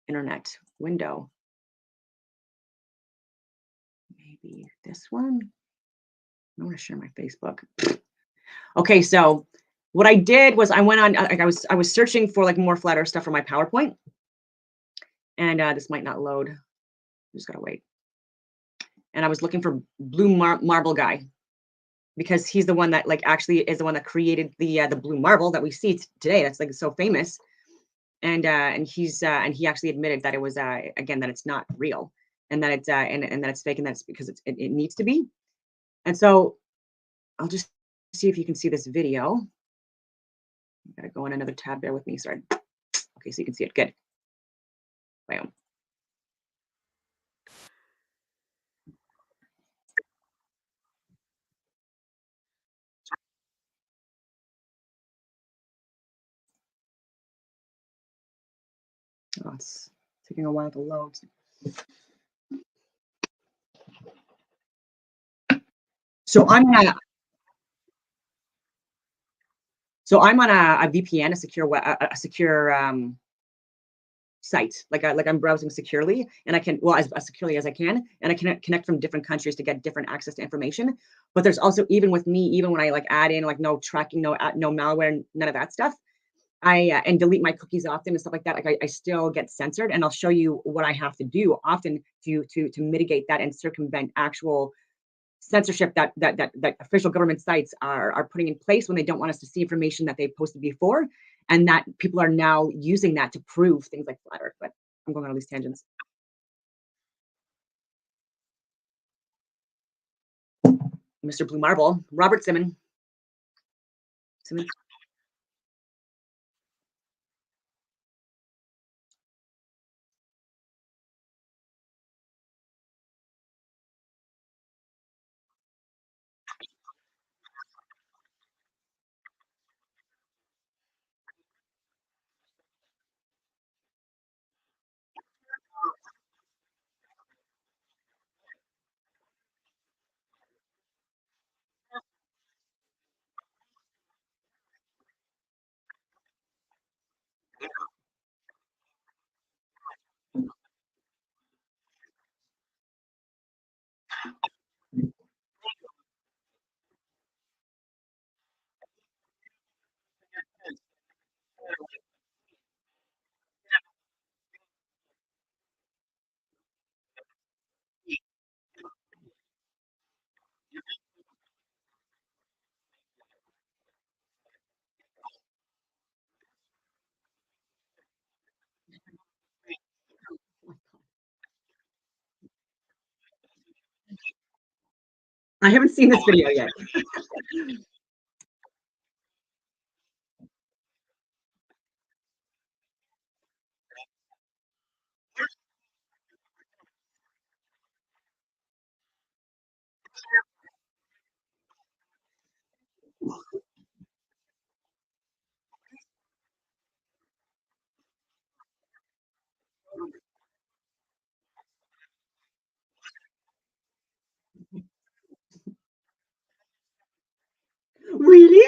internet window. Maybe this one. I want to share my Facebook. Okay, so what I did was I went on. I was searching for like more flat Earth stuff for my PowerPoint, and this might not load. I'm just gotta wait. And I was looking for Blue Marble guy, because he's the one that like actually is the one that created the blue marble that we see today. That's like so famous, and he actually admitted that it was again that it's not real, and that it's and that it's fake, and that's because it needs to be. And so I'll just see if you can see this video. I gotta go in another tab. Bear with me. Sorry. Okay, so you can see it. Good. Bam. Oh, it's taking a while to load. So I'm on a VPN, a secure site. Like I'm browsing securely, and I can, well, as securely as I can, and I can connect from different countries to get different access to information. But there's also, even with me, even when I like add in like no tracking, no malware, none of that stuff, I and delete my cookies often and stuff like that. Like I still get censored, and I'll show you what I have to do often to mitigate that and circumvent actual censorship that official government sites are putting in place when they don't want us to see information that they posted before, and that people are now using that to prove things like flat Earth. But I'm going on all these tangents. Mr. Blue Marble, Robert Simmons. I haven't seen this video yet. Really?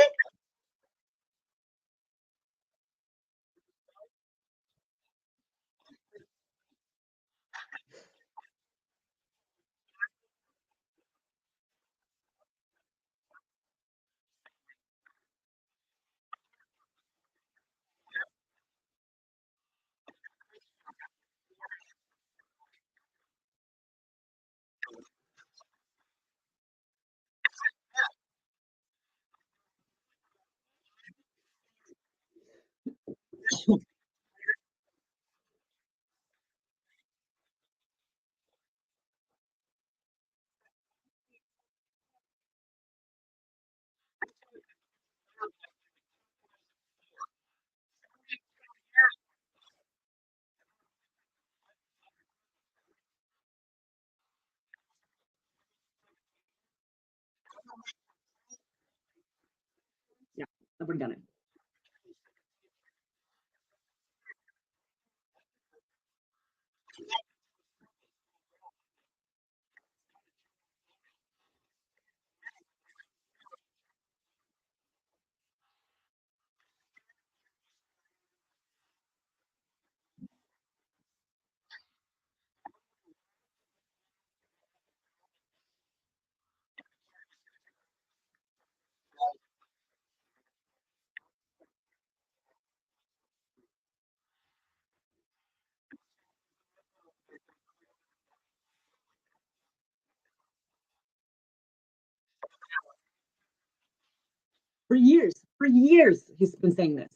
Yeah, I've already done it. For years, he's been saying this.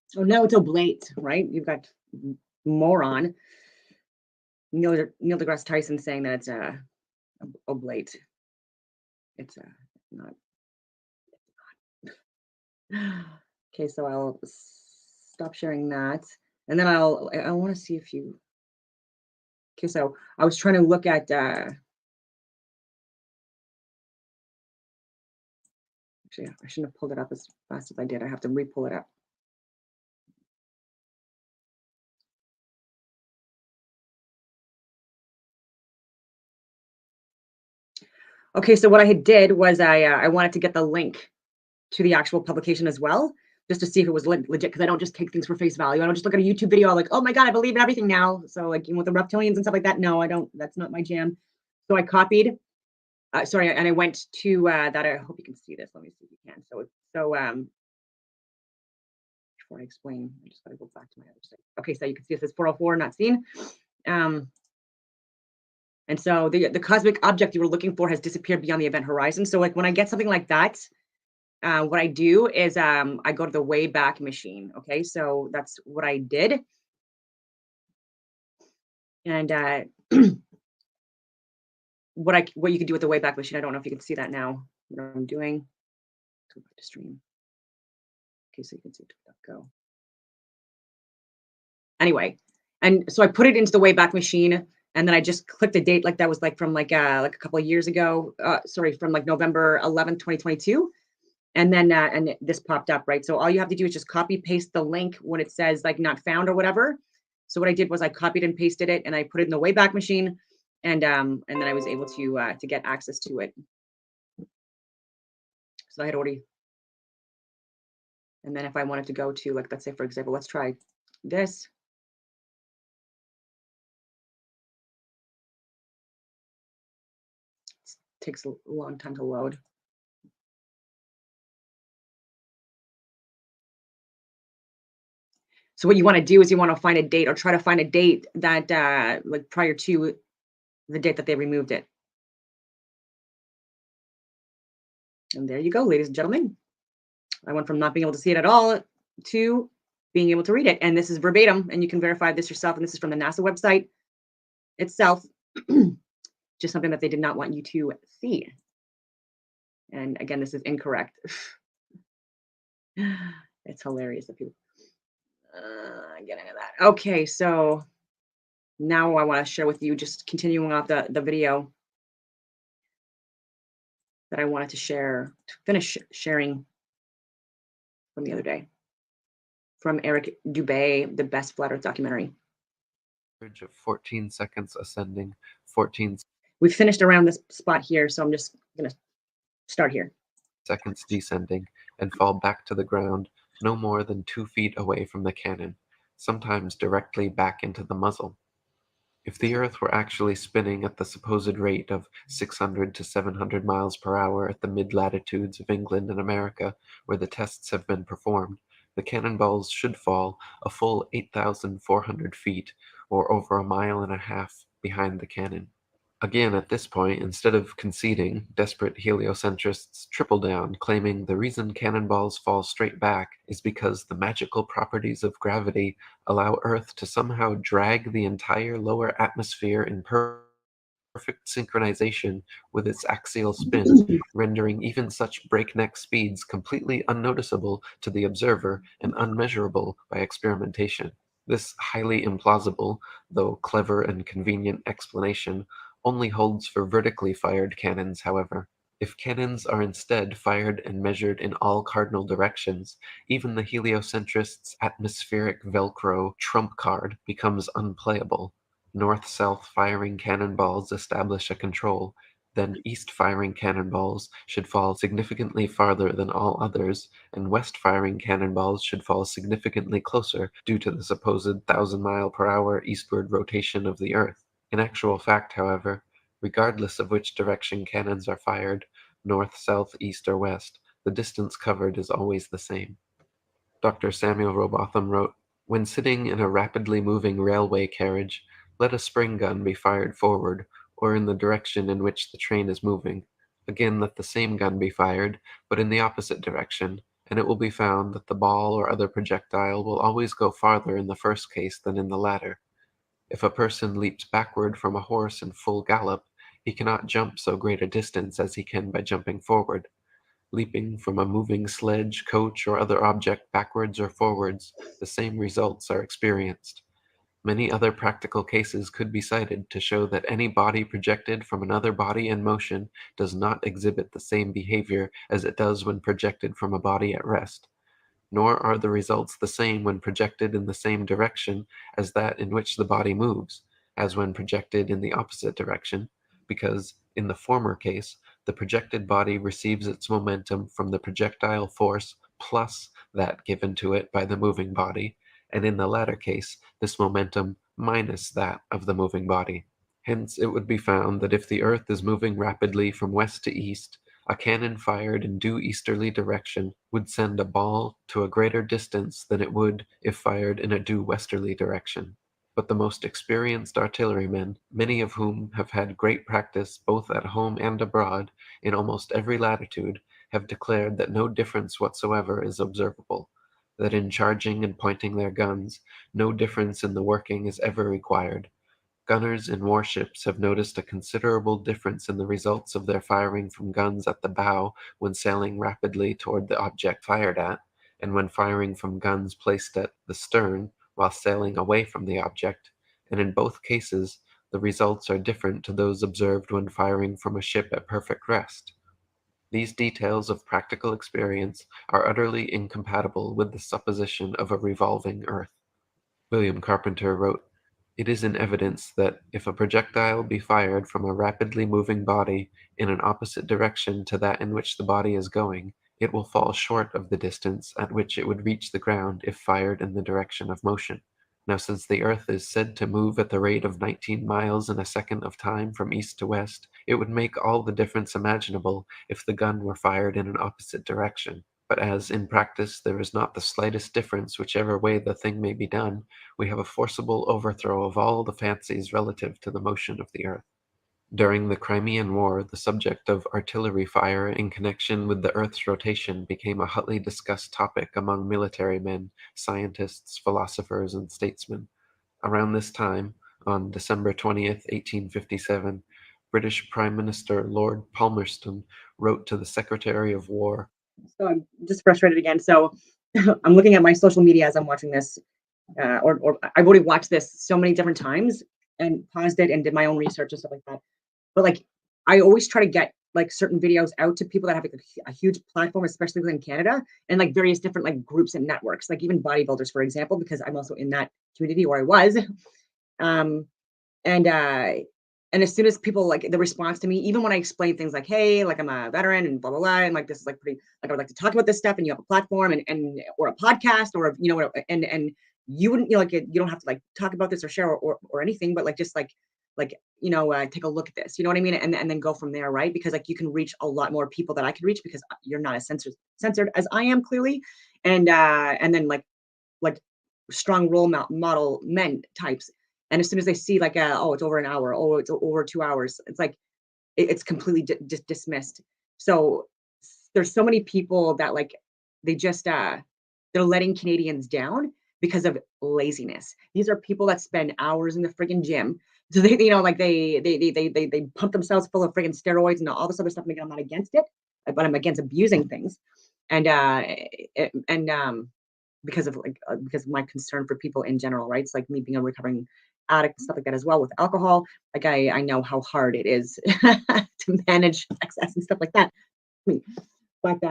So now it's oblate, right? You've got moron Neil deGrasse Tyson saying that it's oblate. It's not. Okay, so I'll stop sharing that, and then I want to see if you. Okay, so I was trying to look at. Actually, I shouldn't have pulled it up as fast as I did. I have to re-pull it up. Okay, so what I had did was I wanted to get the link to the actual publication as well, just to see if it was legit, because I don't just take things for face value. I don't just look at a YouTube video like, oh my God, I believe in everything now. So like with the reptilians and stuff like that, no, I don't. That's not my jam. So I copied. Sorry, and I went to that. I hope you can see this. Let me see if you can. So before I explain, I just got to go back to my other site. Okay, so you can see it says 404, not seen. And so the cosmic object you were looking for has disappeared beyond the event horizon. So like when I get something like that, what I do is I go to the Wayback Machine. Okay, so that's what I did. And what you can do with the Wayback Machine, I don't know if you can see that now, what I'm doing. Go back to stream. Okay, so you can see go. Anyway, and so I put it into the Wayback Machine, and then I just clicked a date like that was like from like a couple of years ago. Sorry, from like November 11th, 2022. And then and this popped up, right? So all you have to do is just copy paste the link when it says like not found or whatever. So what I did was I copied and pasted it, and I put it in the Wayback Machine, and then I was able to get access to it. So I had already. And then if I wanted to go to, like, let's say, for example, let's try this. It takes a long time to load. So what you want to do is you want to find a date, or try to find a date that like prior to the date that they removed it. And there you go, ladies and gentlemen. I went from not being able to see it at all to being able to read it. And this is verbatim, and you can verify this yourself. And this is from the NASA website itself. Just something that they did not want you to see. And again, this is incorrect. It's hilarious that people get into that. Okay, so now I want to share with you, just continuing off the video that I wanted to share, to finish sharing from the other day, from Eric Dubay, the best flat Earth documentary. Of 14 seconds ascending, 14 We finished around this spot here, so I'm just going to start here. seconds descending, and fall back to the ground no more than 2 feet away from the cannon, sometimes directly back into the muzzle. If the Earth were actually spinning at the supposed rate of 600 to 700 miles per hour at the mid-latitudes of England and America, where the tests have been performed, the cannonballs should fall a full 8,400 feet, or over 1.5 miles behind the cannon. Again, at this point, instead of conceding, desperate heliocentrists triple down, claiming the reason cannonballs fall straight back is because the magical properties of gravity allow Earth to somehow drag the entire lower atmosphere in perfect synchronization with its axial spin, rendering even such breakneck speeds completely unnoticeable to the observer and unmeasurable by experimentation. This highly implausible, though clever and convenient explanation only holds for vertically fired cannons, however. If cannons are instead fired and measured in all cardinal directions, even the heliocentrist's atmospheric Velcro trump card becomes unplayable. North-south firing cannonballs establish a control, then east-firing cannonballs should fall significantly farther than all others, and west-firing cannonballs should fall significantly closer due to the supposed 1,000-mile-per-hour eastward rotation of the Earth. In actual fact, however, regardless of which direction cannons are fired, north, south, east, or west, the distance covered is always the same. Dr. Samuel Robotham wrote, "When sitting in a rapidly moving railway carriage, let a spring gun be fired forward, or in the direction in which the train is moving. Again, let the same gun be fired, but in the opposite direction, and it will be found that the ball or other projectile will always go farther in the first case than in the latter. If a person leaps backward from a horse in full gallop, He cannot jump so great a distance as he can by jumping forward. Leaping from a moving sledge, coach, or other object backwards or forwards, the same results are experienced. Many other practical cases could be cited to show that any body projected from another body in motion does not exhibit the same behavior as it does when projected from a body at rest, nor are the results the same when projected in the same direction as that in which the body moves, as when projected in the opposite direction, because, in the former case, the projected body receives its momentum from the projectile force plus that given to it by the moving body, and in the latter case, this momentum minus that of the moving body. Hence, it would be found that if the Earth is moving rapidly from west to east, a cannon fired in due easterly direction would send a ball to a greater distance than it would if fired in a due westerly direction. But the most experienced artillerymen, many of whom have had great practice both at home and abroad, in almost every latitude, have declared that no difference whatsoever is observable, that in charging and pointing their guns, no difference in the working is ever required. Gunners in warships have noticed a considerable difference in the results of their firing from guns at the bow when sailing rapidly toward the object fired at, and when firing from guns placed at the stern while sailing away from the object, and in both cases the results are different to those observed when firing from a ship at perfect rest. These details of practical experience are utterly incompatible with the supposition of a revolving earth. William Carpenter wrote, "It is in evidence that if a projectile be fired from a rapidly moving body in an opposite direction to that in which the body is going, it will fall short of the distance at which it would reach the ground if fired in the direction of motion. Now, since the earth is said to move at the rate of 19 miles in a second of time from east to west, it would make all the difference imaginable if the gun were fired in an opposite direction. But as, in practice, there is not the slightest difference whichever way the thing may be done, we have a forcible overthrow of all the fancies relative to the motion of the earth." During the Crimean War, the subject of artillery fire in connection with the Earth's rotation became a hotly discussed topic among military men, scientists, philosophers, and statesmen. Around this time, on December 20th, 1857, British Prime Minister Lord Palmerston wrote to the Secretary of War. So I'm just frustrated again. So I'm looking at my social media as I'm watching this, or I've already watched this so many different times and paused it and did my own research and stuff like that. But like, I always try to get like certain videos out to people that have like a huge platform, especially within Canada, and like various different like groups and networks, like even bodybuilders, for example, because I'm also in that community, or I was. Um, and and as soon as people like the response to me, even when I explain things like, hey, like I'm a veteran and blah blah blah, and like this is like pretty, like I would like to talk about this stuff, and you have a platform and or a podcast, or you know, and you wouldn't, you know, like you don't have to like talk about this or share or anything, but like just like you know, take a look at this, you know what I mean, and then go from there, right? Because like you can reach a lot more people that I could reach, because you're not as censored as I am, clearly. And then like strong model men types, and as soon as they see like oh, it's over an hour, oh, it's over 2 hours, it's like it's completely dismissed. So there's so many people that like they just they're letting Canadians down because of laziness. These are people that spend hours in the friggin' gym. So they, you know, like they pump themselves full of friggin' steroids and all this other stuff. And again, I'm not against it, but I'm against abusing things. And because of like because of my concern for people in general, right? It's like me being a recovering addict and stuff like that as well with alcohol. Like I know how hard it is to manage excess and stuff like that. I mean, but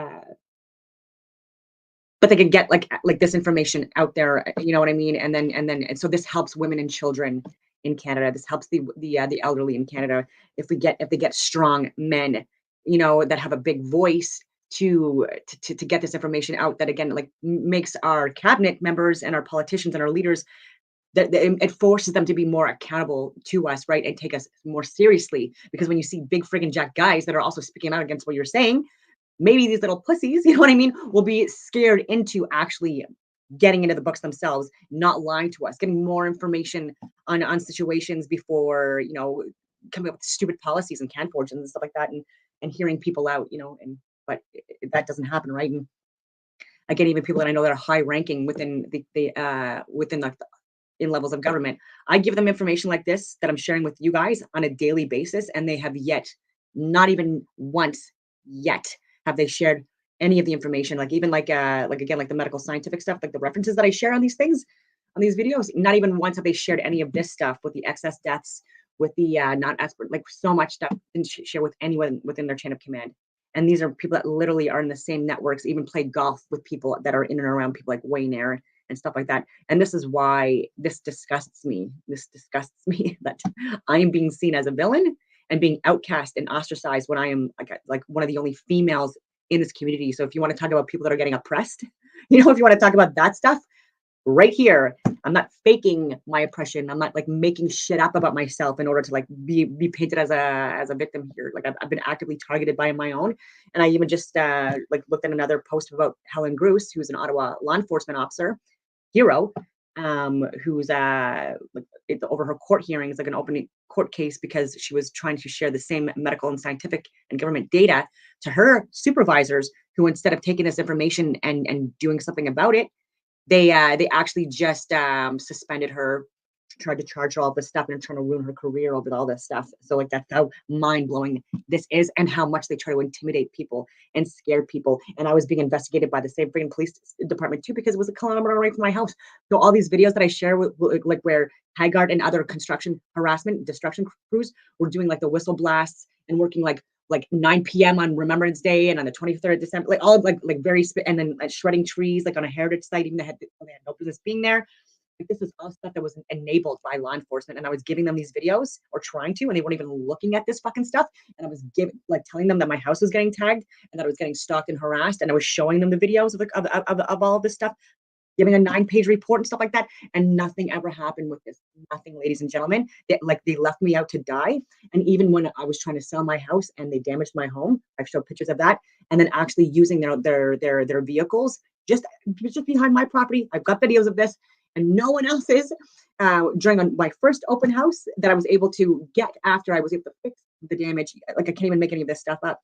but they could get like this information out there, you know what I mean? And so this helps women and children in Canada. This helps the elderly in Canada if they get strong men, you know, that have a big voice to get this information out, that again like makes our cabinet members and our politicians and our leaders, that it forces them to be more accountable to us, right, and take us more seriously. Because when you see big friggin' jack guys that are also speaking out against what you're saying, maybe these little pussies, you know what I mean, will be scared into actually getting into the books themselves, not lying to us, getting more information on situations before, you know, coming up with stupid policies and can forge and stuff like that, and hearing people out, you know, and but that doesn't happen, right? And again, even people that I know that are high ranking within within in levels of government. I give them information like this that I'm sharing with you guys on a daily basis, and they have yet, not even once yet, have they shared any of the information. Like even like again, like the medical scientific stuff, like the references that I share on these things, on these videos, not even once have they shared any of this stuff with the excess deaths, with the not expert, like so much stuff didn't share with anyone within their chain of command. And these are people that literally are in the same networks, even play golf with people that are in and around people like Wayne Air and stuff like that. And this is why this disgusts me. This disgusts me that I am being seen as a villain and being outcast and ostracized when I am like one of the only females in this community. So if you want to talk about people that are getting oppressed, if you want to talk about that stuff, right here, I'm not faking my oppression. I'm not like making shit up about myself in order to like be painted as a victim here. Like I've been actively targeted by my own. And I even just like looked at another post about Helen Bruce, who's an Ottawa law enforcement officer, hero, who's over her court hearings, like an open court case, because she was trying to share the same medical and scientific and government data to her supervisors, who instead of taking this information and doing something about it, they actually just suspended her, tried to charge her all this stuff and trying to ruin her career over all this stuff. So like that's how mind-blowing this is, and how much they try to intimidate people and scare people. And I was being investigated by the same freaking police department too, because it was a kilometer away from my house. So all these videos that I share with like where Haggard and other construction harassment destruction crews were doing like the whistle blasts and working like 9 p.m. on Remembrance Day and on the 23rd of December, like all like very and then shredding trees like on a heritage site, even they had no business being there. Like this is all stuff that was enabled by law enforcement, and I was giving them these videos, or trying to, and they weren't even looking at this fucking stuff. And I was telling them that my house was getting tagged and that I was getting stalked and harassed, and I was showing them the videos of all of this stuff, giving a 9-page report and stuff like that, and nothing ever happened with this. Nothing, ladies and gentlemen. They left me out to die. And even when I was trying to sell my house and they damaged my home, I've showed pictures of that, and then actually using their vehicles just behind my property. I've got videos of this, and no one else is. During my first open house that I was able to get after I was able to fix the damage, like I can't even make any of this stuff up,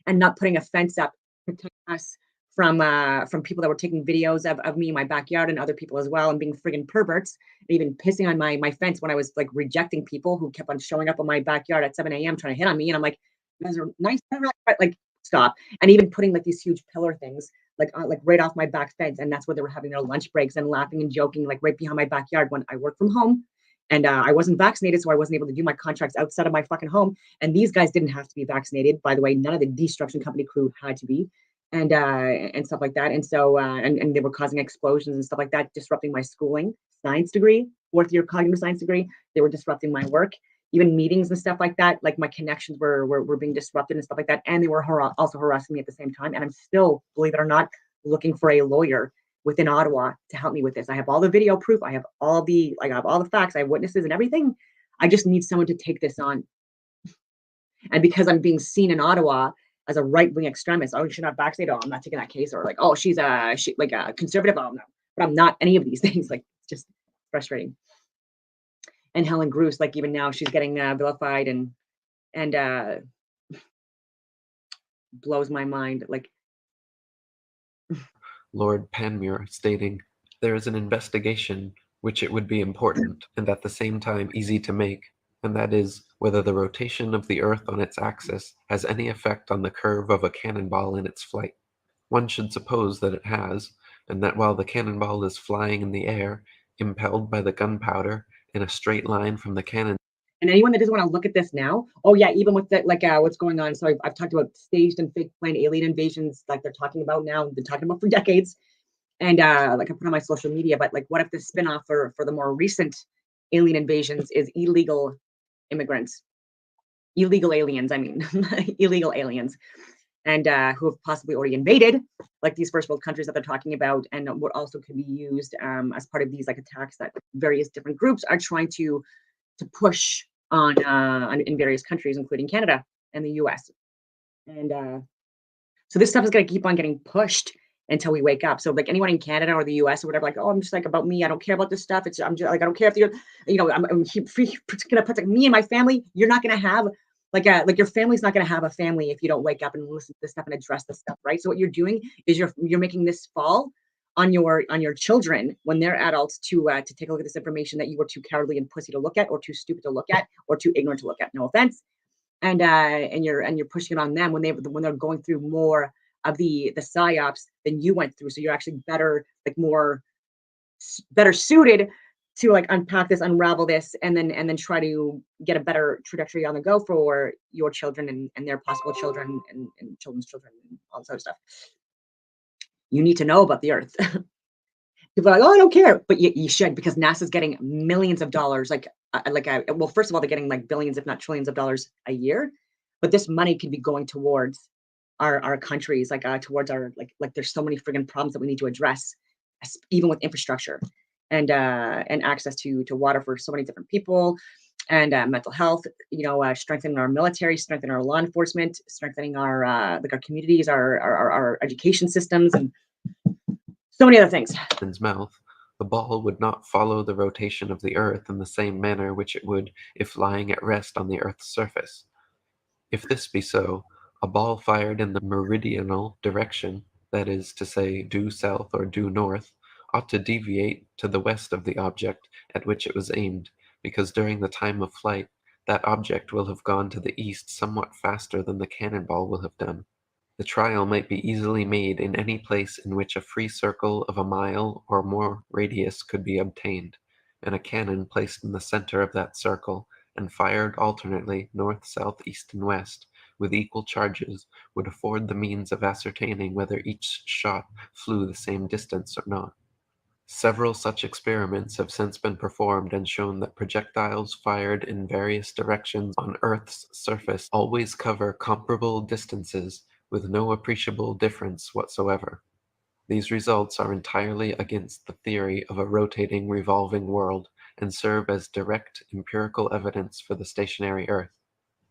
and not putting a fence up to protect us from people that were taking videos of me in my backyard and other people as well, and being friggin' perverts, and even pissing on my fence when I was like rejecting people who kept on showing up in my backyard at 7 a.m. trying to hit on me. And I'm like, you guys are nice, but like stop. And even putting like these huge pillar things like right off my back fence, and that's where they were having their lunch breaks and laughing and joking like right behind my backyard when I work from home. And I wasn't vaccinated, so I wasn't able to do my contracts outside of my fucking home. And these guys didn't have to be vaccinated, by the way. None of the destruction company crew had to be, and stuff like that. And so and they were causing explosions and stuff like that, disrupting my schooling, science degree, 4th year cognitive science degree. They were disrupting my work, even meetings and stuff like that. Like my connections were being disrupted and stuff like that. And they were also harassing me at the same time. And I'm still, believe it or not, looking for a lawyer within Ottawa to help me with this. I have all the video proof. I have all the facts. I have witnesses and everything. I just need someone to take this on. And because I'm being seen in Ottawa as a right-wing extremist, oh, she's not vaccinated, oh, I'm not taking that case, or like, oh, she's a conservative, oh no, but I'm not any of these things. Like, it's just frustrating. And Helen Bruce, like even now, she's getting vilified and blows my mind. Like, Lord Panmure stating, "There is an investigation which it would be important and at the same time easy to make, and that is whether the rotation of the Earth on its axis has any effect on the curve of a cannonball in its flight. One should suppose that it has, and that while the cannonball is flying in the air, impelled by the gunpowder in a straight line from the cannon." And anyone that doesn't want to look at this now, oh yeah, even with the, what's going on. So I've talked about staged and fake planned alien invasions, like they're talking about now, been talking about for decades. And like I put on my social media, but like, what if the spinoff for the more recent alien invasions is illegal immigrants, illegal aliens? I mean, illegal aliens, and who have possibly already invaded, like these first world countries that they're talking about, and what also could be used as part of these like attacks that various different groups are trying to push on in various countries, including Canada and the US. And so this stuff is going to keep on getting pushed until we wake up. So like anyone in Canada or the US or whatever, like, oh, I'm just like about me, I don't care about this stuff. I'm just like, I don't care if you're, I'm going to put like me and my family. You're not going to have like your family's not going to have a family if you don't wake up and listen to this stuff and address this stuff, right? So what you're doing is you're making this fall on your children when they're adults to take a look at this information that you were too cowardly and pussy to look at, or too stupid to look at, or too ignorant to look at. No offense. And you're pushing it on them when they're going through more of the psyops than you went through. So you're actually better, like better suited to like unpack this, unravel this, and then try to get a better trajectory on the go for your children and their possible children and children's children and all this other stuff. You need to know about the Earth. People are like, oh, I don't care, but you should, because NASA's getting millions of dollars. Well, first of all, they're getting like billions, if not trillions of dollars a year, but this money could be going towards our countries, towards our like. There's so many friggin' problems that we need to address, even with infrastructure and access to water for so many different people, and mental health. Strengthening our military, strengthening our law enforcement, strengthening our our communities, our education systems, and so many other things. Mouth, the ball would not follow the rotation of the Earth in the same manner which it would if lying at rest on the Earth's surface. If this be so, a ball fired in the meridional direction, that is to say, due south or due north, ought to deviate to the west of the object at which it was aimed, because during the time of flight, that object will have gone to the east somewhat faster than the cannonball will have done. The trial might be easily made in any place in which a free circle of a mile or more radius could be obtained, and a cannon placed in the center of that circle, and fired alternately north, south, east, and west, with equal charges, would afford the means of ascertaining whether each shot flew the same distance or not. Several such experiments have since been performed and shown that projectiles fired in various directions on Earth's surface always cover comparable distances with no appreciable difference whatsoever. These results are entirely against the theory of a rotating, revolving world, and serve as direct empirical evidence for the stationary Earth.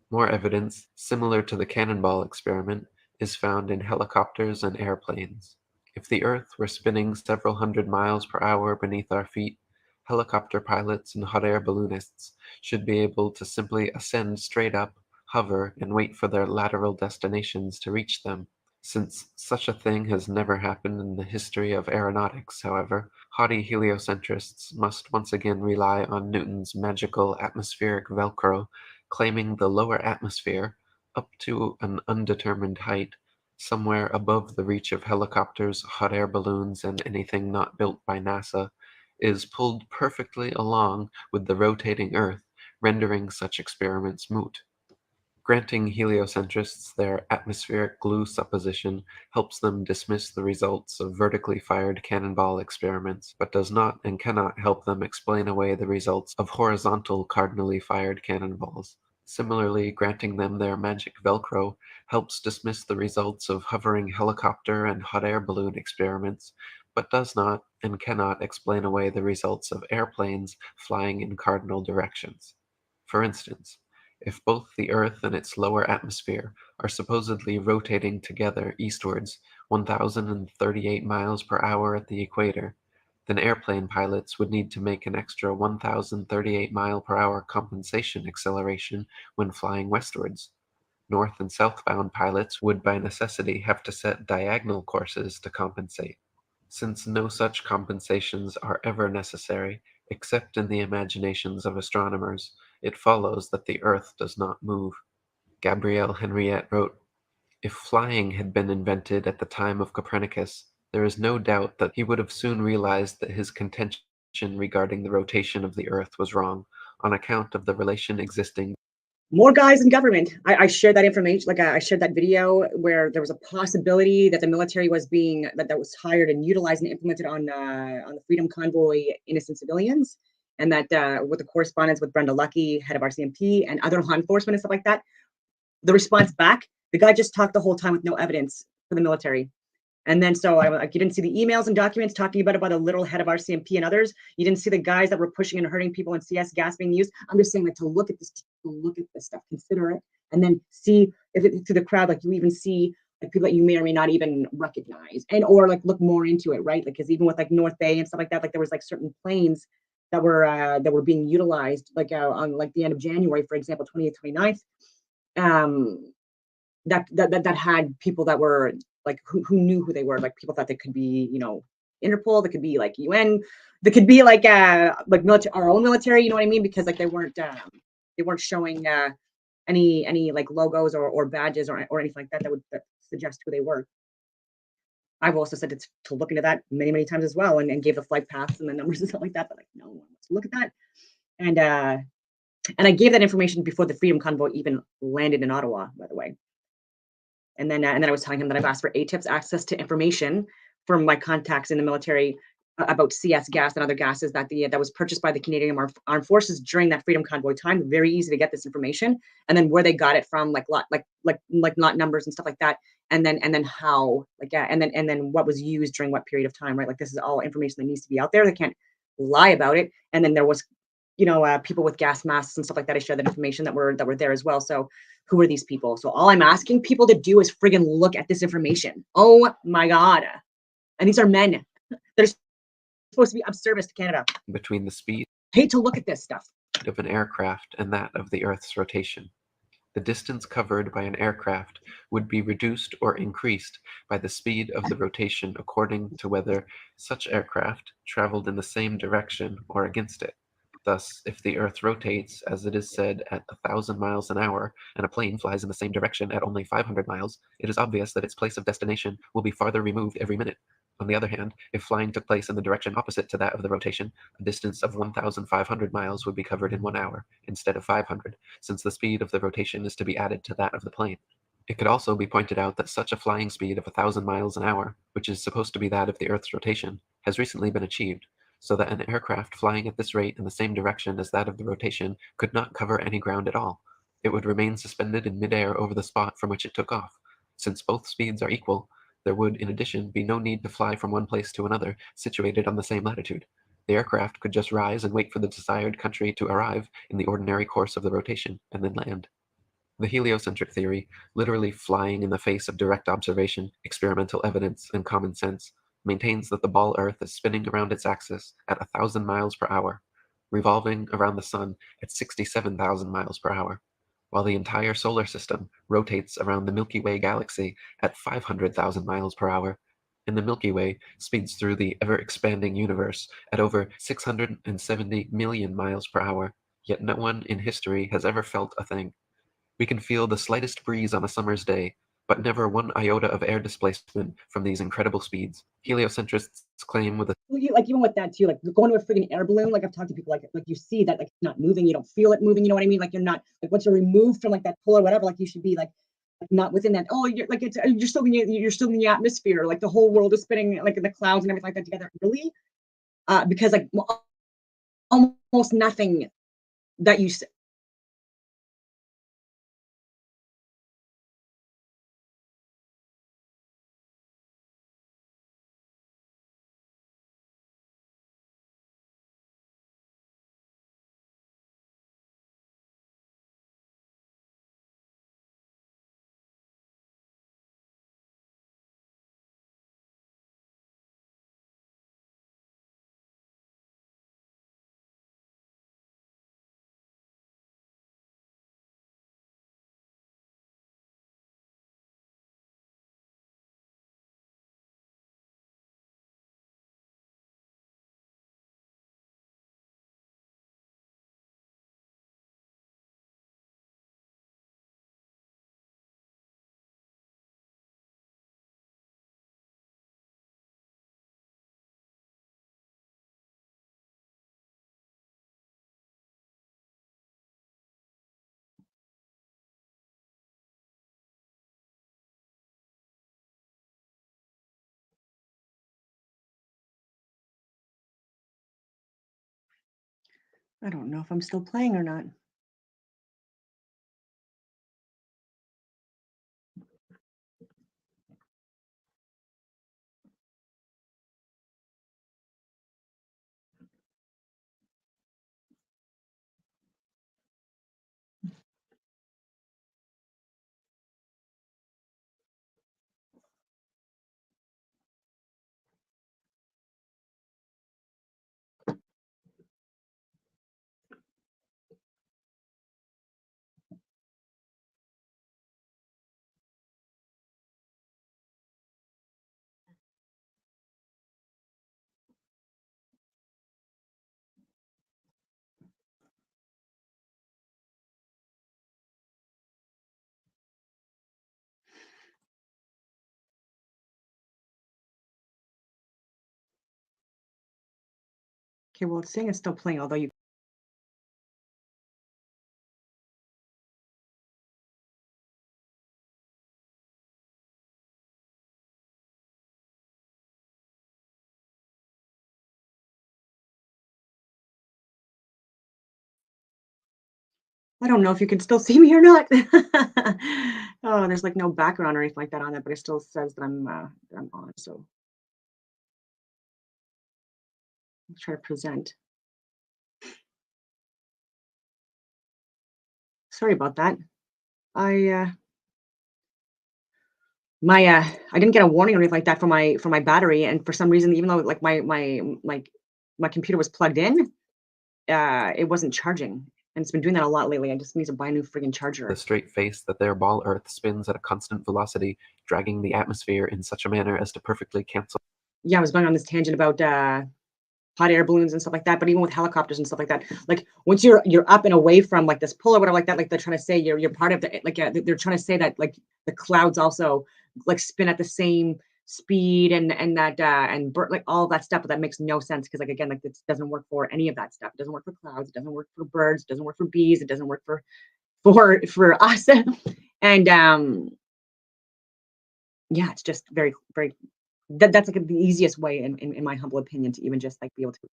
More evidence, similar to the cannonball experiment, is found in helicopters and airplanes. If the Earth were spinning several hundred miles per hour beneath our feet, helicopter pilots and hot air balloonists should be able to simply ascend straight up, hover, and wait for their lateral destinations to reach them. Since such a thing has never happened in the history of aeronautics, however, haughty heliocentrists must once again rely on Newton's magical atmospheric Velcro, claiming the lower atmosphere, up to an undetermined height, somewhere above the reach of helicopters, hot air balloons, and anything not built by NASA, is pulled perfectly along with the rotating Earth, rendering such experiments moot. Granting heliocentrists their atmospheric glue supposition helps them dismiss the results of vertically fired cannonball experiments, but does not and cannot help them explain away the results of horizontal cardinally fired cannonballs. Similarly, granting them their magic Velcro helps dismiss the results of hovering helicopter and hot air balloon experiments, but does not and cannot explain away the results of airplanes flying in cardinal directions. For instance, if both the Earth and its lower atmosphere are supposedly rotating together eastwards 1,038 miles per hour at the equator, then airplane pilots would need to make an extra 1,038 mile per hour compensation acceleration when flying westwards. North and southbound pilots would by necessity have to set diagonal courses to compensate. Since no such compensations are ever necessary, except in the imaginations of astronomers, it follows that the Earth does not move. Gabrielle Henriette wrote, "If flying had been invented at the time of Copernicus, there is no doubt that he would have soon realized that his contention regarding the rotation of the Earth was wrong, on account of the relation existing." More guys in government. I shared that information, I shared that video where there was a possibility that the military was that was hired and utilized and implemented on the Freedom Convoy innocent civilians, and that with the correspondence with Brenda Lucky, head of RCMP, and other law enforcement and stuff like that, the response back, the guy just talked the whole time with no evidence for the military. And then so you didn't see the emails and documents talking about a little head of RCMP and others. You didn't see the guys that were pushing and hurting people and CS gas being used. I'm just saying, to look at this stuff, consider it, and then see if it through the crowd, you even see people that you may or may not even recognize, and or look more into it, right? Because even with North Bay and stuff like that, there was certain planes that were being utilized on the end of January, for example, 28th, 29th, that had people that were who knew who they were, people thought they could be Interpol, that could be like UN, that could be like military, our own military. You know what I mean? Because like they weren't showing any like logos or badges or anything like that would suggest who they were. I've also said to look into that many times as well, and gave the flight paths and the numbers and stuff like that. But like, no one wants to look at that. And I gave that information before the Freedom Convoy even landed in Ottawa, by the way. And then I was telling him that I've asked for ATIP's access to information from my contacts in the military about CS gas and other gases that was purchased by the Canadian Armed Forces during that Freedom Convoy time. Very easy to get this information, and then where they got it from, like lot numbers and stuff like that, and then how, and then what was used during what period of time, right? Like this is all information that needs to be out there. They can't lie about it. And then there was, people with gas masks and stuff like that. I shared that information that were there as well. So who are these people? So all I'm asking people to do is friggin' look at this information. Oh my God. And these are men. They're supposed to be of service to Canada. Between the speed Hate to look at this stuff. of an aircraft and that of the Earth's rotation. The distance covered by an aircraft would be reduced or increased by the speed of the rotation according to whether such aircraft traveled in the same direction or against it. Thus, if the Earth rotates, as it is said, at 1,000 miles an hour, and a plane flies in the same direction at only 500 miles, it is obvious that its place of destination will be farther removed every minute. On the other hand, if flying took place in the direction opposite to that of the rotation, a distance of 1,500 miles would be covered in 1 hour, instead of 500, since the speed of the rotation is to be added to that of the plane. It could also be pointed out that such a flying speed of 1,000 miles an hour, which is supposed to be that of the Earth's rotation, has recently been achieved, so that an aircraft flying at this rate in the same direction as that of the rotation could not cover any ground at all. It would remain suspended in midair over the spot from which it took off. Since both speeds are equal, there would, in addition, be no need to fly from one place to another, situated on the same latitude. The aircraft could just rise and wait for the desired country to arrive in the ordinary course of the rotation, and then land. The heliocentric theory, literally flying in the face of direct observation, experimental evidence, and common sense, maintains that the ball Earth is spinning around its axis at 1,000 miles per hour, revolving around the Sun at 67,000 miles per hour, while the entire solar system rotates around the Milky Way galaxy at 500,000 miles per hour, and the Milky Way speeds through the ever-expanding universe at over 670 million miles per hour, yet no one in history has ever felt a thing. We can feel the slightest breeze on a summer's day, but never one iota of air displacement from these incredible speeds. Heliocentrists claim with a Like even with that too, like going to a friggin' air balloon, like I've talked to people like you see that like it's not moving, you don't feel it moving, you know what I mean? Like you're not, like once you're removed from like that pull or whatever, like you should be like not within that. Oh, you're like you're still in the atmosphere, like the whole world is spinning like in the clouds and everything like that together. Really? Because like almost nothing that you I don't know if I'm still playing or not. Okay, well, it's saying it's still playing, although you. I don't know if you can still see me or not. Oh, there's like no background or anything like that on it, but it still says that I'm on. So I'll try to present. Sorry about that. I I didn't get a warning or anything like that for my battery, and for some reason, even though like my computer was plugged in, it wasn't charging, and it's been doing that a lot lately. I just need to buy a new friggin' The charger. straight face that their ball Earth spins at a constant velocity, dragging the atmosphere in such a manner as to perfectly cancel Yeah, I was going on this tangent about hot air balloons and stuff like that, but even with helicopters and stuff like that, like once you're up and away from like this pull or whatever like that, like they're trying to say you're part of the like they're trying to say that like the clouds also like spin at the same speed and that like all that stuff, but that makes no sense because like again like this doesn't work for any of that stuff. It doesn't work for clouds, it doesn't work for birds, it doesn't work for bees, it doesn't work for us. And yeah, it's just very that's like the easiest way in my humble opinion to even just like be able to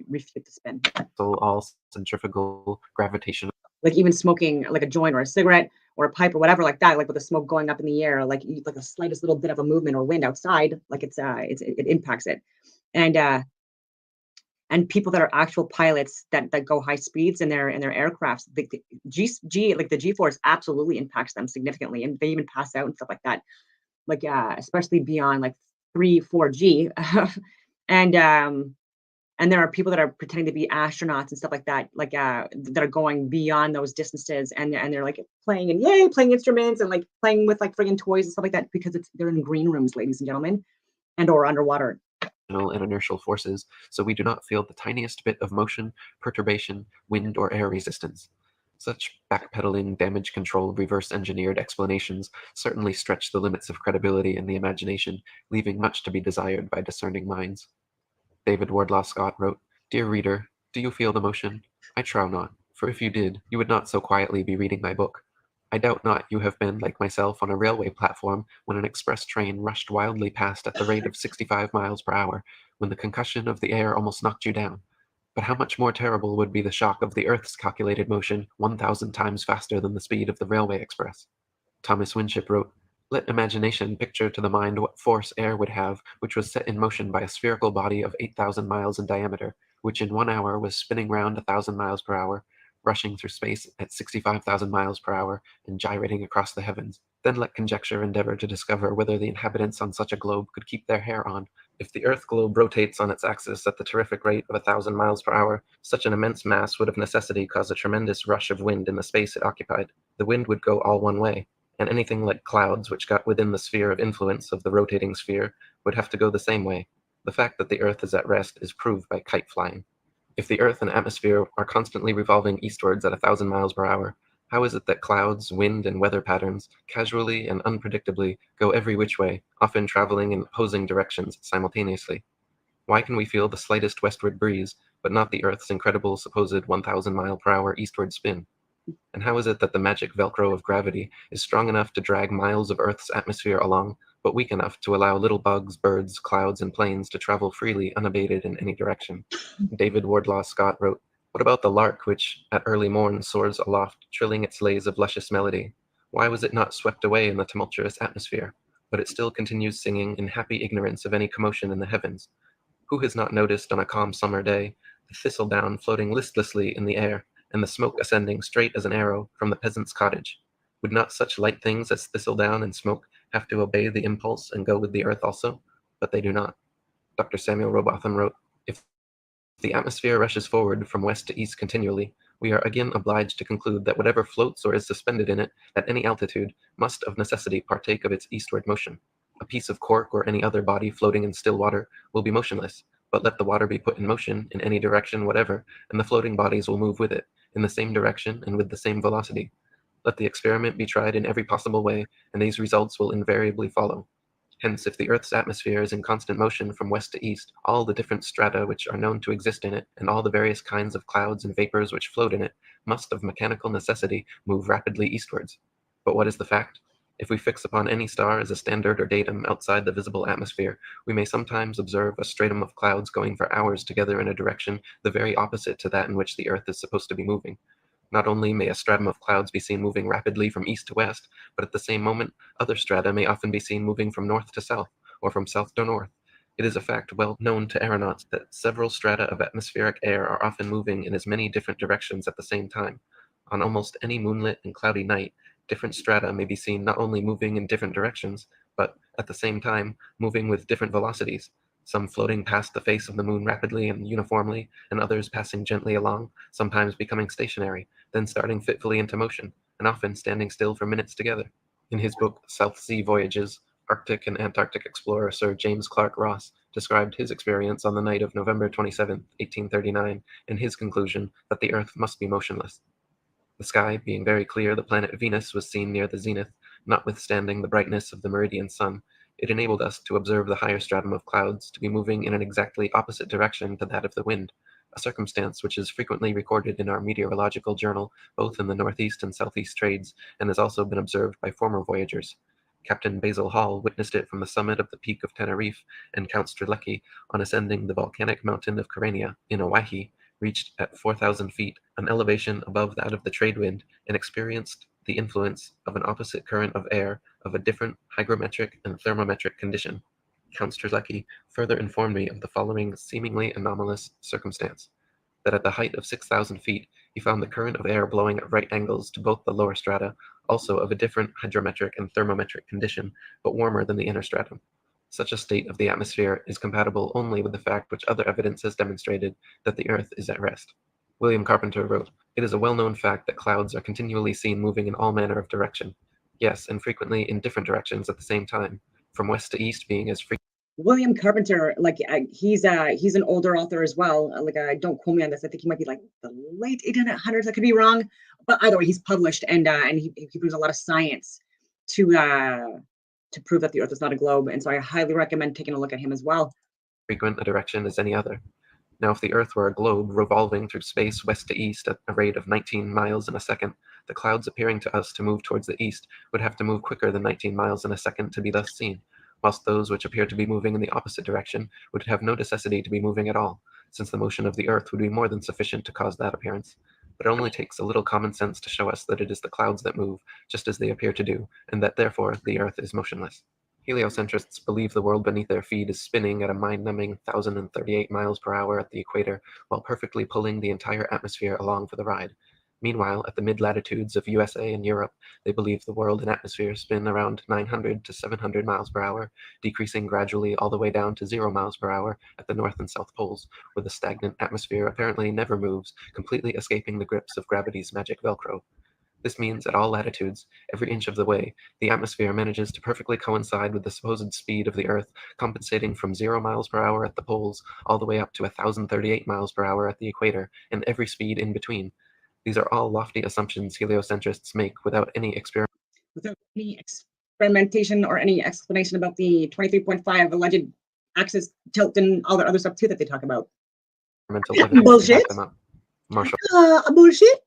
refute the spin. all centrifugal gravitational Like even smoking like a joint or a cigarette or a pipe or whatever like that, like with the smoke going up in the air, like like the slightest little bit of a movement or wind outside, like it impacts it. And and people that are actual pilots that go high speeds in their aircrafts, the like the G force absolutely impacts them significantly, and they even pass out and stuff like that. Like especially beyond like 3 4G. And and there are people that are pretending to be astronauts and stuff like that, like that are going beyond those distances, and they're like playing and yay, playing instruments and like playing with like friggin' toys and stuff like that because they're in green rooms, ladies and gentlemen, and or underwater. and inertial forces, so we do not feel the tiniest bit of motion, perturbation, wind, or air resistance. Such backpedaling, damage control, reverse engineered explanations certainly stretch the limits of credibility in the imagination, leaving much to be desired by discerning minds. David Wardlaw Scott wrote, "Dear reader, do you feel the motion? I trow not, for if you did, you would not so quietly be reading my book. I doubt not you have been, like myself, on a railway platform when an express train rushed wildly past at the rate of 65 miles per hour, when the concussion of the air almost knocked you down. But how much more terrible would be the shock of the Earth's calculated motion 1,000 times faster than the speed of the railway express?" Thomas Winship wrote, "Let imagination picture to the mind what force air would have which was set in motion by a spherical body of 8,000 miles in diameter, which in 1 hour was spinning round 1,000 miles per hour, rushing through space at 65,000 miles per hour, and gyrating across the heavens. Then let conjecture endeavor to discover whether the inhabitants on such a globe could keep their hair on. If the Earth globe rotates on its axis at the terrific rate of 1,000 miles per hour, such an immense mass would of necessity cause a tremendous rush of wind in the space it occupied. The wind would go all one way, and anything like clouds which got within the sphere of influence of the rotating sphere would have to go the same way. The fact that the Earth is at rest is proved by kite flying. If the Earth and atmosphere are constantly revolving eastwards at 1,000 miles per hour, how is it that clouds, wind, and weather patterns, casually and unpredictably, go every which way, often traveling in opposing directions simultaneously? Why can we feel the slightest westward breeze, but not the Earth's incredible supposed 1,000 mile per hour eastward spin? And how is it that the magic Velcro of gravity is strong enough to drag miles of Earth's atmosphere along, but weak enough to allow little bugs, birds, clouds, and planes to travel freely unabated in any direction? David Wardlaw Scott wrote, "What about the lark which, at early morn, soars aloft, trilling its lays of luscious melody? Why was it not swept away in the tumultuous atmosphere? But it still continues singing in happy ignorance of any commotion in the heavens. Who has not noticed on a calm summer day the thistledown floating listlessly in the air, and the smoke ascending straight as an arrow from the peasant's cottage? Would not such light things as thistledown and smoke have to obey the impulse and go with the earth also? But they do not." Dr. Samuel Robotham wrote, "If the atmosphere rushes forward from west to east continually, we are again obliged to conclude that whatever floats or is suspended in it at any altitude must of necessity partake of its eastward motion. A piece of cork or any other body floating in still water will be motionless, but let the water be put in motion in any direction whatever, and the floating bodies will move with it, in the same direction and with the same velocity. Let the experiment be tried in every possible way, and these results will invariably follow. Hence, if the Earth's atmosphere is in constant motion from west to east, all the different strata which are known to exist in it, and all the various kinds of clouds and vapors which float in it, must of mechanical necessity move rapidly eastwards. But what is the fact? If we fix upon any star as a standard or datum outside the visible atmosphere, we may sometimes observe a stratum of clouds going for hours together in a direction the very opposite to that in which the Earth is supposed to be moving. Not only may a stratum of clouds be seen moving rapidly from east to west, but at the same moment, other strata may often be seen moving from north to south, or from south to north. It is a fact well known to aeronauts that several strata of atmospheric air are often moving in as many different directions at the same time. On almost any moonlit and cloudy night, different strata may be seen not only moving in different directions, but, at the same time, moving with different velocities, some floating past the face of the moon rapidly and uniformly, and others passing gently along, sometimes becoming stationary, then starting fitfully into motion, and often standing still for minutes together. In his book South Sea Voyages, Arctic and Antarctic explorer Sir James Clark Ross described his experience on the night of November 27, 1839, and his conclusion that the Earth must be motionless. The sky being very clear, the planet Venus was seen near the zenith, notwithstanding the brightness of the meridian sun. It enabled us to observe the higher stratum of clouds to be moving in an exactly opposite direction to that of the wind, a circumstance which is frequently recorded in our meteorological journal, both in the northeast and southeast trades, and has also been observed by former voyagers. Captain Basil Hall witnessed it from the summit of the peak of Tenerife, and Count Strzelecki, on ascending the volcanic mountain of Carenia in Oahe, reached at 4,000 feet, an elevation above that of the trade wind, and experienced the influence of an opposite current of air of a different hygrometric and thermometric condition. Count Strzelecki further informed me of the following seemingly anomalous circumstance: that at the height of 6,000 feet, he found the current of air blowing at right angles to both the lower strata, also of a different hydrometric and thermometric condition, but warmer than the inner stratum. Such a state of the atmosphere is compatible only with the fact which other evidence has demonstrated, that the Earth is at rest. William Carpenter wrote, "It is a well-known fact that clouds are continually seen moving in all manner of direction. Yes, and frequently in different directions at the same time, from west to east being as frequent." William Carpenter, like he's an older author as well. Don't quote me on this. I think he might be like the late 1800s. I could be wrong, but either way, he's published and he brings a lot of science to prove that the Earth is not a globe. And so I highly recommend taking a look at him as well. Frequent a direction as any other. Now, if the Earth were a globe revolving through space west to east at a rate of 19 miles in a second, the clouds appearing to us to move towards the east would have to move quicker than 19 miles in a second to be thus seen, whilst those which appear to be moving in the opposite direction would have no necessity to be moving at all, since the motion of the Earth would be more than sufficient to cause that appearance. But it only takes a little common sense to show us that it is the clouds that move, just as they appear to do, and that therefore the Earth is motionless. Heliocentrists believe the world beneath their feet is spinning at a mind-numbing 1,038 miles per hour at the equator, while perfectly pulling the entire atmosphere along for the ride. Meanwhile, at the mid-latitudes of USA and Europe, they believe the world and atmosphere spin around 900 to 700 miles per hour, decreasing gradually all the way down to 0 miles per hour at the north and south poles, where the stagnant atmosphere apparently never moves, completely escaping the grips of gravity's magic Velcro. This means at all latitudes, every inch of the way, the atmosphere manages to perfectly coincide with the supposed speed of the Earth, compensating from 0 miles per hour at the poles all the way up to 1,038 miles per hour at the equator, and every speed in between. These are all lofty assumptions heliocentrists make without any experimentation or any explanation about the 23.5 alleged axis tilt and all the other stuff too that they talk about. Bullshit. Marshall Bullshit.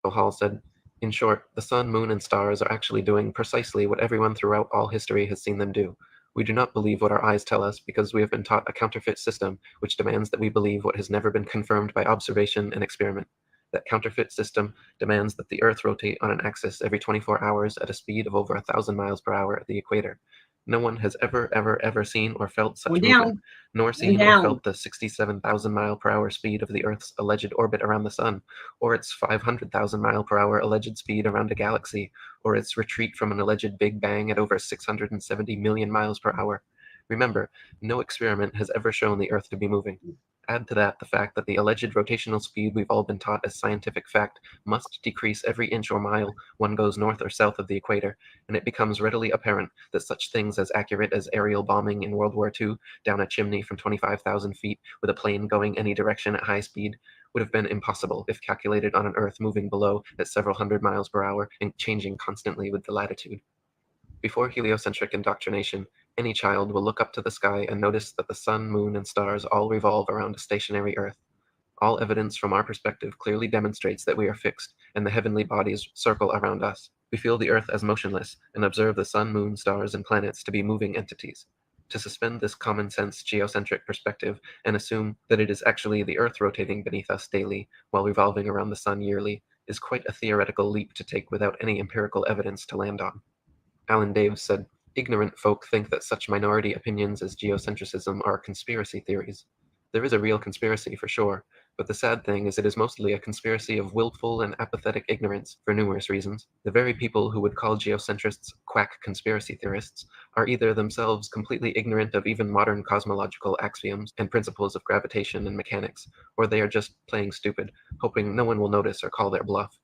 Hall said, "In short, the sun, moon, and stars are actually doing precisely what everyone throughout all history has seen them do. We do not believe what our eyes tell us because we have been taught a counterfeit system which demands that we believe what has never been confirmed by observation and experiment. That counterfeit system demands that the Earth rotate on an axis every 24 hours at a speed of over 1,000 miles per hour at the equator. No one has ever seen or felt such movement, nor seen or felt the 67,000 mile per hour speed of the Earth's alleged orbit around the sun, or its 500,000 mile per hour alleged speed around a galaxy, or its retreat from an alleged Big Bang at over 670 million miles per hour. Remember, no experiment has ever shown the Earth to be moving. Add to that the fact that the alleged rotational speed we've all been taught as scientific fact must decrease every inch or mile one goes north or south of the equator, and it becomes readily apparent that such things as accurate as aerial bombing in World War II down a chimney from 25,000 feet with a plane going any direction at high speed would have been impossible if calculated on an Earth moving below at several hundred miles per hour and changing constantly with the latitude. Before heliocentric indoctrination, Any child will look up to the sky and notice that the sun, moon, and stars all revolve around a stationary Earth. All evidence from our perspective clearly demonstrates that we are fixed, and the heavenly bodies circle around us. We feel the Earth as motionless, and observe the sun, moon, stars, and planets to be moving entities. To suspend this common-sense geocentric perspective and assume that it is actually the Earth rotating beneath us daily while revolving around the sun yearly is quite a theoretical leap to take without any empirical evidence to land on. Alan Daves said, "Ignorant folk think that such minority opinions as geocentrism are conspiracy theories. There is a real conspiracy for sure, but the sad thing is it is mostly a conspiracy of willful and apathetic ignorance for numerous reasons. The very people who would call geocentrists quack conspiracy theorists are either themselves completely ignorant of even modern cosmological axioms and principles of gravitation and mechanics, or they are just playing stupid, hoping no one will notice or call their bluff.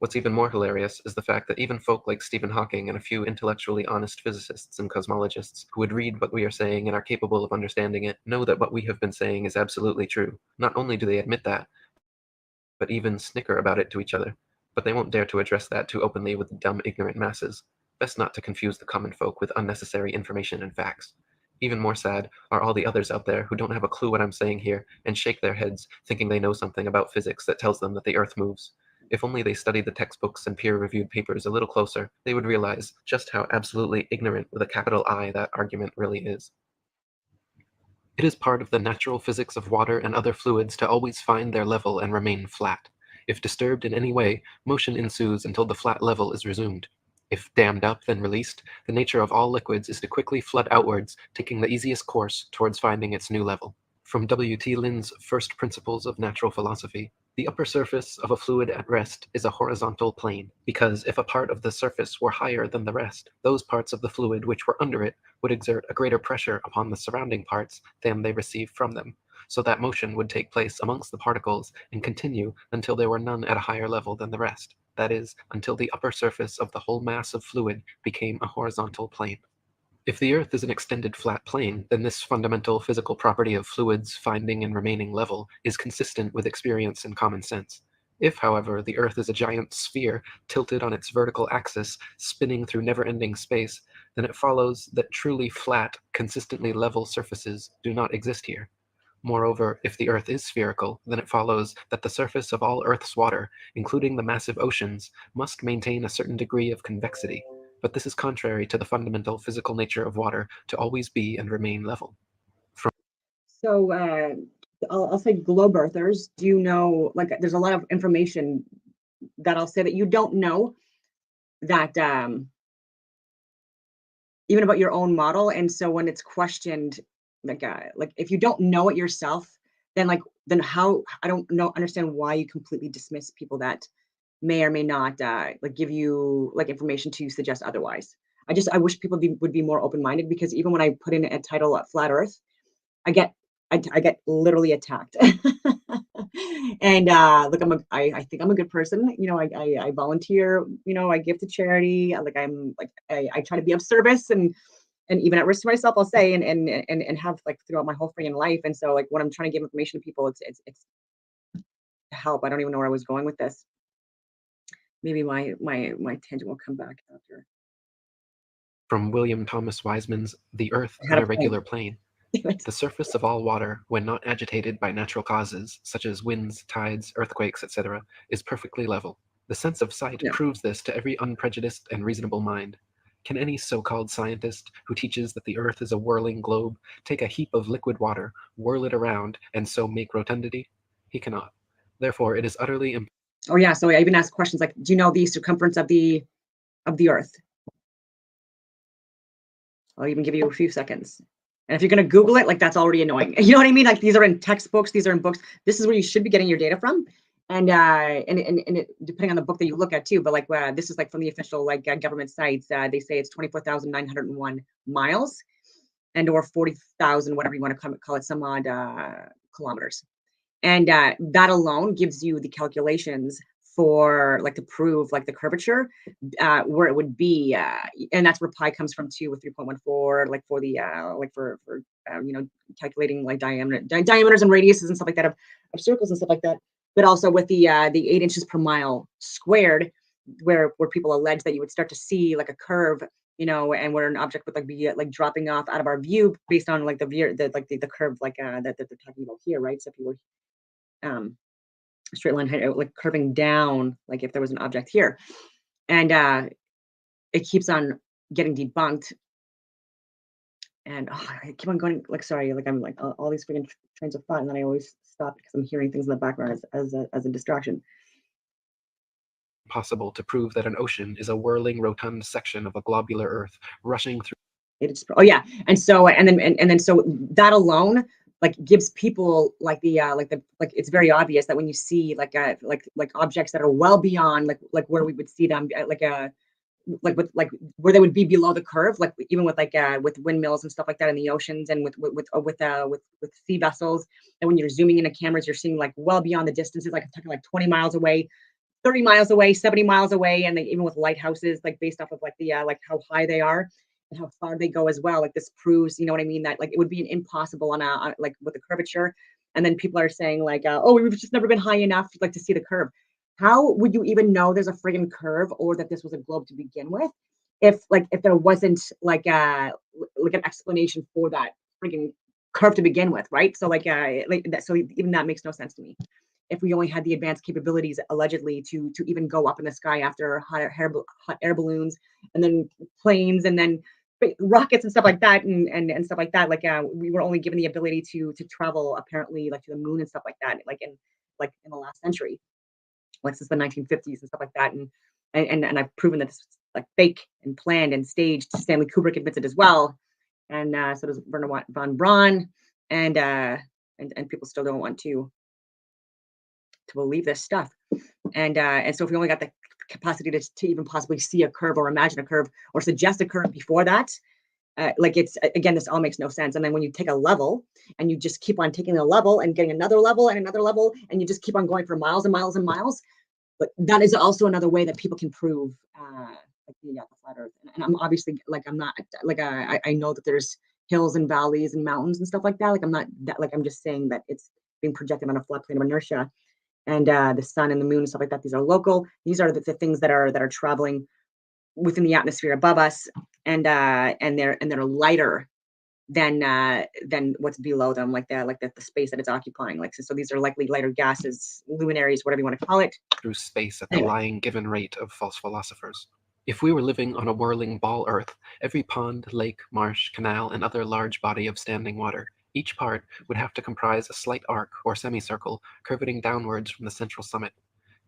What's even more hilarious is the fact that even folk like Stephen Hawking and a few intellectually honest physicists and cosmologists who would read what we are saying and are capable of understanding it know that what we have been saying is absolutely true. Not only do they admit that, but even snicker about it to each other. But they won't dare to address that too openly with the dumb, ignorant masses. Best not to confuse the common folk with unnecessary information and facts. Even more sad are all the others out there who don't have a clue what I'm saying here and shake their heads thinking they know something about physics that tells them that the Earth moves. If only they studied the textbooks and peer-reviewed papers a little closer, they would realize just how absolutely ignorant with a capital I that argument really is. It is part of the natural physics of water and other fluids to always find their level and remain flat. If disturbed in any way, motion ensues until the flat level is resumed. If dammed up, then released, the nature of all liquids is to quickly flood outwards, taking the easiest course towards finding its new level. From W.T. Lynn's First Principles of Natural Philosophy, the upper surface of a fluid at rest is a horizontal plane, because if a part of the surface were higher than the rest, those parts of the fluid which were under it would exert a greater pressure upon the surrounding parts than they receive from them, so that motion would take place amongst the particles and continue until there were none at a higher level than the rest, that is, until the upper surface of the whole mass of fluid became a horizontal plane. If the Earth is an extended flat plane, then this fundamental physical property of fluids finding and remaining level is consistent with experience and common sense. If, however, the Earth is a giant sphere tilted on its vertical axis, spinning through never-ending space, then it follows that truly flat, consistently level surfaces do not exist here. Moreover, if the Earth is spherical, then it follows that the surface of all Earth's water, including the massive oceans, must maintain a certain degree of convexity. But this is contrary to the fundamental physical nature of water to always be and remain level. So I'll say globe earthers do know, like there's a lot of information that I'll say that you don't know that even about your own model. And so when it's questioned, like if you don't know it yourself, then how I don't understand why you completely dismiss people that may or may not like give you like information to suggest otherwise. I wish people would be more open-minded, because even when I put in a title at Flat Earth, I get literally attacked. And look, I think I'm a good person. You know, I volunteer. You know, I give to charity. I try to be of service, and even at risk to myself, I'll say, and have like throughout my whole freaking life. And so like when I'm trying to give information to people, it's help. I don't even know where I was going with this. Maybe my tangent will come back after. From William Thomas Wiseman's The Earth I had an a point. Irregular Plane. The surface of all water, when not agitated by natural causes, such as winds, tides, earthquakes, etc., is perfectly level. The sense of sight Yeah. proves this to every unprejudiced and reasonable mind. Can any so-called scientist who teaches that the Earth is a whirling globe take a heap of liquid water, whirl it around, and so make rotundity? He cannot. Therefore, it is utterly impossible. Oh yeah, so I even asked questions like, do you know the circumference of the Earth? I'll even give you a few seconds. And if you're going to Google it, like that's already annoying. You know what I mean? Like these are in textbooks, these are in books. This is where you should be getting your data from. And it, depending on the book that you look at too, but like this is like from the official like government sites. They say it's 24,901 miles, and or 40,000, whatever you want to call it, some odd kilometers. And that alone gives you the calculations for like to prove like the curvature where it would be, and that's where pi comes from too, with 3.14, like for the like for you know, calculating like diameters and radiuses and stuff like that of circles and stuff like that. But also with the 8 inches per mile squared, where people allege that you would start to see like a curve you know, and where an object would like be like dropping off out of our view based on like the view, the curve like that they're talking about here, right? So if you were straight line like curving down, like if there was an object here, and it keeps on getting debunked. And I keep on going, like, sorry, like I'm like all these freaking trains of thought, and then I always stop because I'm hearing things in the background as a distraction. Possible to prove that an ocean is a whirling, rotund section of a globular Earth rushing through. Oh yeah, and so so that alone like gives people like it's very obvious that when you see like objects that are well beyond like where we would see them with like where they would be below the curve, like even with windmills and stuff like that in the oceans, and with sea vessels, and when you're zooming into cameras, you're seeing like well beyond the distances, like I'm talking like 20 miles away, 30 miles away, 70 miles away, and even with lighthouses, like based off of like the like how high they are and how far they go as well. Like this proves, you know what I mean, that like it would be an impossible on like with the curvature. And then people are saying like, oh, we've just never been high enough like to see the curve. How would you even know there's a friggin' curve or that this was a globe to begin with, if there wasn't like an explanation for that friggin' curve to begin with, right? So so even that makes no sense to me. If we only had the advanced capabilities allegedly to even go up in the sky after hot air balloons and then planes and then rockets and stuff like that and stuff like that, we were only given the ability to travel apparently like to the moon and stuff like that like in the last century, like since the 1950s and stuff like that, and I've proven that this was like fake and planned and staged. Stanley Kubrick admits it as well, and so does Werner von Braun, and people still don't want to believe this stuff. And so if we only got the capacity to even possibly see a curve or imagine a curve or suggest a curve before that, like it's again, this all makes no sense. And then when you take a level and you just keep on taking a level and getting another level and another level, and you just keep on going for miles and miles and miles, but that is also another way that people can prove the flat Earth. And I'm obviously like I'm not like I know that there's hills and valleys and mountains and stuff like that. Like I'm not that like I'm just saying that it's being projected on a flat plane of inertia, and the sun and the moon and stuff like that. These are local. These are the things that are traveling within the atmosphere above us, and they're lighter than what's below them, like the space that it's occupying. Like so these are likely lighter gases, luminaries, whatever you want to call it. Through space at the lying given rate of false philosophers. If we were living on a whirling ball Earth, every pond, lake, marsh, canal, and other large body of standing water, each part would have to comprise a slight arc or semicircle curveting downwards from the central summit.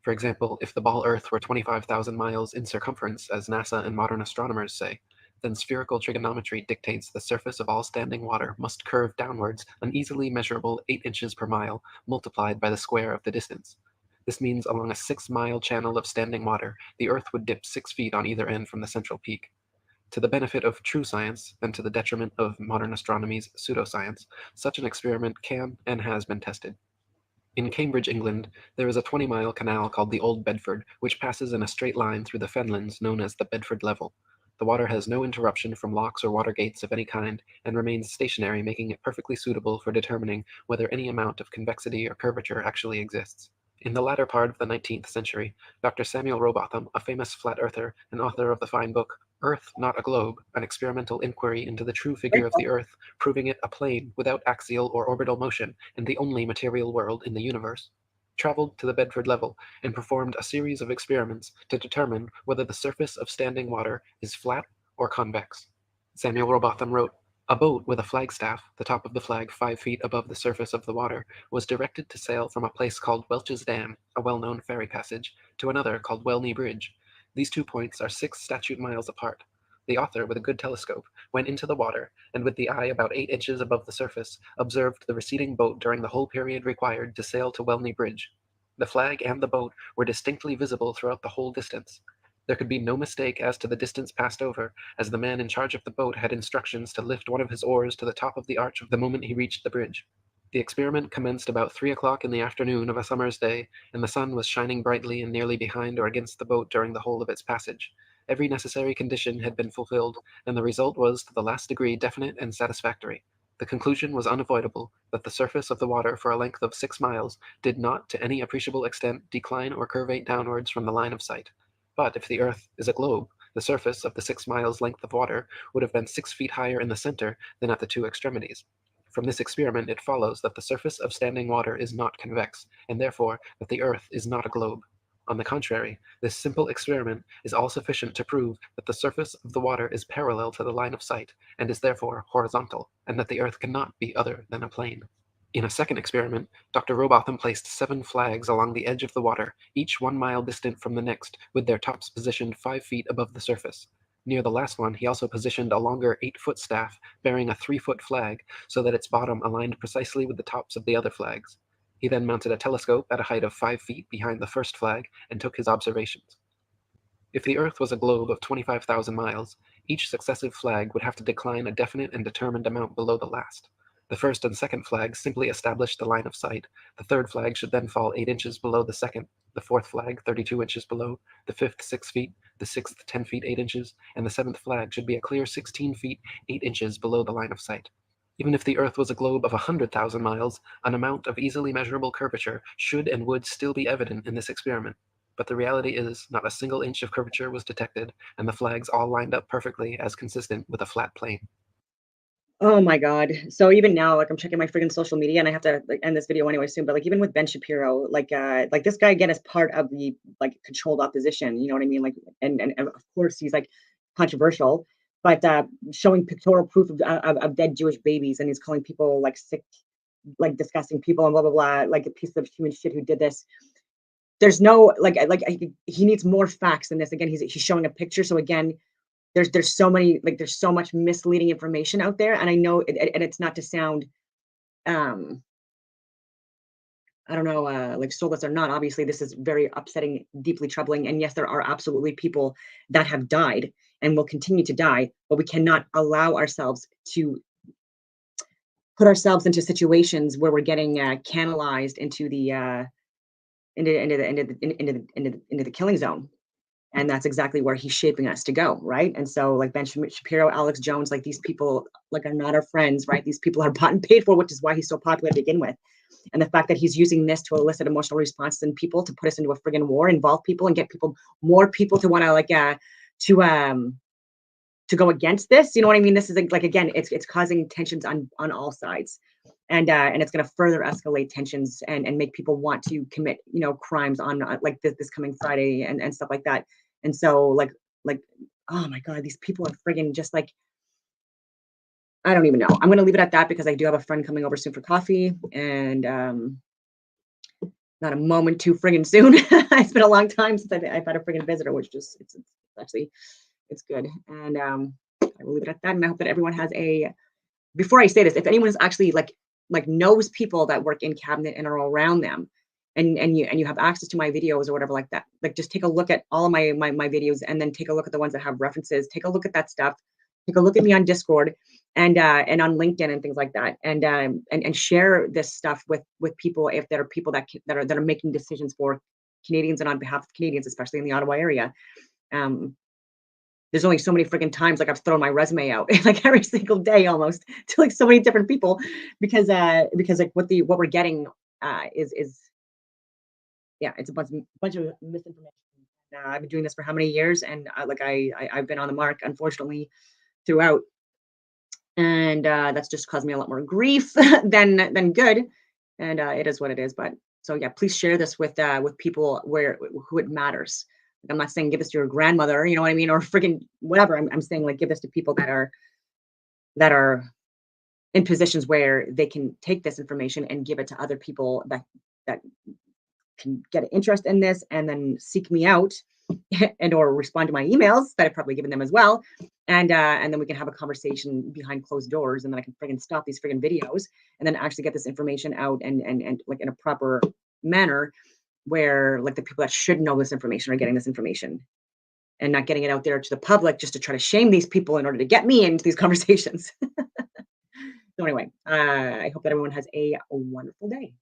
For example, if the ball Earth were 25,000 miles in circumference, as NASA and modern astronomers say, then spherical trigonometry dictates the surface of all standing water must curve downwards an easily measurable 8 inches per mile multiplied by the square of the distance. This means along a 6-mile channel of standing water, the Earth would dip 6 feet on either end from the central peak. To the benefit of true science, and to the detriment of modern astronomy's pseudoscience, such an experiment can and has been tested. In Cambridge, England, there is a 20-mile canal called the Old Bedford, which passes in a straight line through the fenlands known as the Bedford Level. The water has no interruption from locks or water gates of any kind, and remains stationary, making it perfectly suitable for determining whether any amount of convexity or curvature actually exists. In the latter part of the 19th century, Dr. Samuel Rowbotham, a famous flat earther and author of the fine book Earth, Not a Globe, an experimental inquiry into the true figure of the Earth, proving it a plane without axial or orbital motion and the only material world in the universe, traveled to the Bedford Level and performed a series of experiments to determine whether the surface of standing water is flat or convex. Samuel Rowbotham wrote, "A boat with a flagstaff, the top of the flag 5 feet above the surface of the water, was directed to sail from a place called Welch's Dam, a well-known ferry passage, to another called Welney Bridge. These 2 points are 6 statute miles apart. The author, with a good telescope, went into the water, and with the eye about 8 inches above the surface, observed the receding boat during the whole period required to sail to Welney Bridge. The flag and the boat were distinctly visible throughout the whole distance. There could be no mistake as to the distance passed over, as the man in charge of the boat had instructions to lift one of his oars to the top of the arch the moment he reached the bridge. The experiment commenced about 3 o'clock in the afternoon of a summer's day, and the sun was shining brightly and nearly behind or against the boat during the whole of its passage. Every necessary condition had been fulfilled, and the result was to the last degree definite and satisfactory. The conclusion was unavoidable that the surface of the water for a length of 6 miles did not to any appreciable extent decline or curvate downwards from the line of sight. But if the Earth is a globe, The surface of the 6 miles length of water would have been 6 feet higher in the center than at the two extremities. From this experiment, it follows that the surface of standing water is not convex, and therefore that the Earth is not a globe. On the contrary, this simple experiment is all sufficient to prove that the surface of the water is parallel to the line of sight, and is therefore horizontal, and that the Earth cannot be other than a plane. In a second experiment, Dr. Robotham placed 7 flags along the edge of the water, each 1 mile distant from the next, with their tops positioned 5 feet above the surface. Near the last one, he also positioned a longer 8-foot staff bearing a 3-foot flag so that its bottom aligned precisely with the tops of the other flags. He then mounted a telescope at a height of 5 feet behind the first flag and took his observations. If the Earth was a globe of 25,000 miles, each successive flag would have to decline a definite and determined amount below the last. The first and second flags simply established the line of sight. The third flag should then fall 8 inches below the second, the fourth flag 32 inches below, the fifth 6 feet, the sixth 10 feet 8 inches, and the seventh flag should be a clear 16 feet 8 inches below the line of sight. Even if the Earth was a globe of 100,000 miles, an amount of easily measurable curvature should and would still be evident in this experiment. But the reality is, not a single inch of curvature was detected, and the flags all lined up perfectly as consistent with a flat plane. Oh my God. So even now, like I'm checking my freaking social media and I have to like end this video anyway soon, but like even with Ben Shapiro, like this guy again is part of the like controlled opposition, you know what I mean? Like and of course he's like controversial, but showing pictorial proof of dead Jewish babies, and he's calling people like sick, like disgusting people and blah blah blah, like a piece of human shit who did this. There's no he needs more facts than this. Again, he's showing a picture. So again, there's so many, like there's so much misleading information out there, and I know and it's not to sound I don't know, like soulless or not. Obviously this is very upsetting, deeply troubling, and yes, there are absolutely people that have died and will continue to die, but we cannot allow ourselves to put ourselves into situations where we're getting canalized into the into the killing zone. And that's exactly where he's shaping us to go, right? And so like Ben Shapiro, Alex Jones, like these people like are not our friends, right? These people are bought and paid for, which is why he's so popular to begin with. And the fact that he's using this to elicit emotional responses in people, to put us into a friggin' war, involve people, and get more people to want to like to go against this. You know what I mean? This is like again, it's causing tensions on all sides. And it's going to further escalate tensions and make people want to commit, you know, crimes on like this coming Friday and stuff like that. And so like, oh my God, these people are friggin' just like, I don't even know. I'm going to leave it at that because I do have a friend coming over soon for coffee, and not a moment too friggin' soon. It's been a long time since I've had a friggin' visitor, which just, it's actually, it's good. And I will leave it at that. And I hope that everyone has before I say this, if anyone is actually like knows people that work in cabinet and are around them, and you have access to my videos or whatever like that, like just take a look at all of my videos, and then take a look at the ones that have references. Take a look at that stuff. Take a look at me on Discord and on LinkedIn and things like that, and share this stuff with people if there are people that are making decisions for Canadians and on behalf of Canadians, especially in the Ottawa area. There's only so many freaking times like I've thrown my resume out like every single day almost to like so many different people because like what we're getting is yeah, it's a bunch of misinformation. I've been doing this for how many years, and I've been on the mark unfortunately throughout, and that's just caused me a lot more grief than good, and it is what it is. But so yeah, please share this with people who it matters. Like, I'm not saying give this to your grandmother, you know what I mean, or freaking whatever. I'm saying like give this to people that are in positions where they can take this information and give it to other people that can get an interest in this and then seek me out and or respond to my emails that I've probably given them as well. And then we can have a conversation behind closed doors, and then I can friggin' stop these friggin' videos and then actually get this information out and like in a proper manner where like the people that should know this information are getting this information and not getting it out there to the public just to try to shame these people in order to get me into these conversations. So anyway, I hope that everyone has a wonderful day.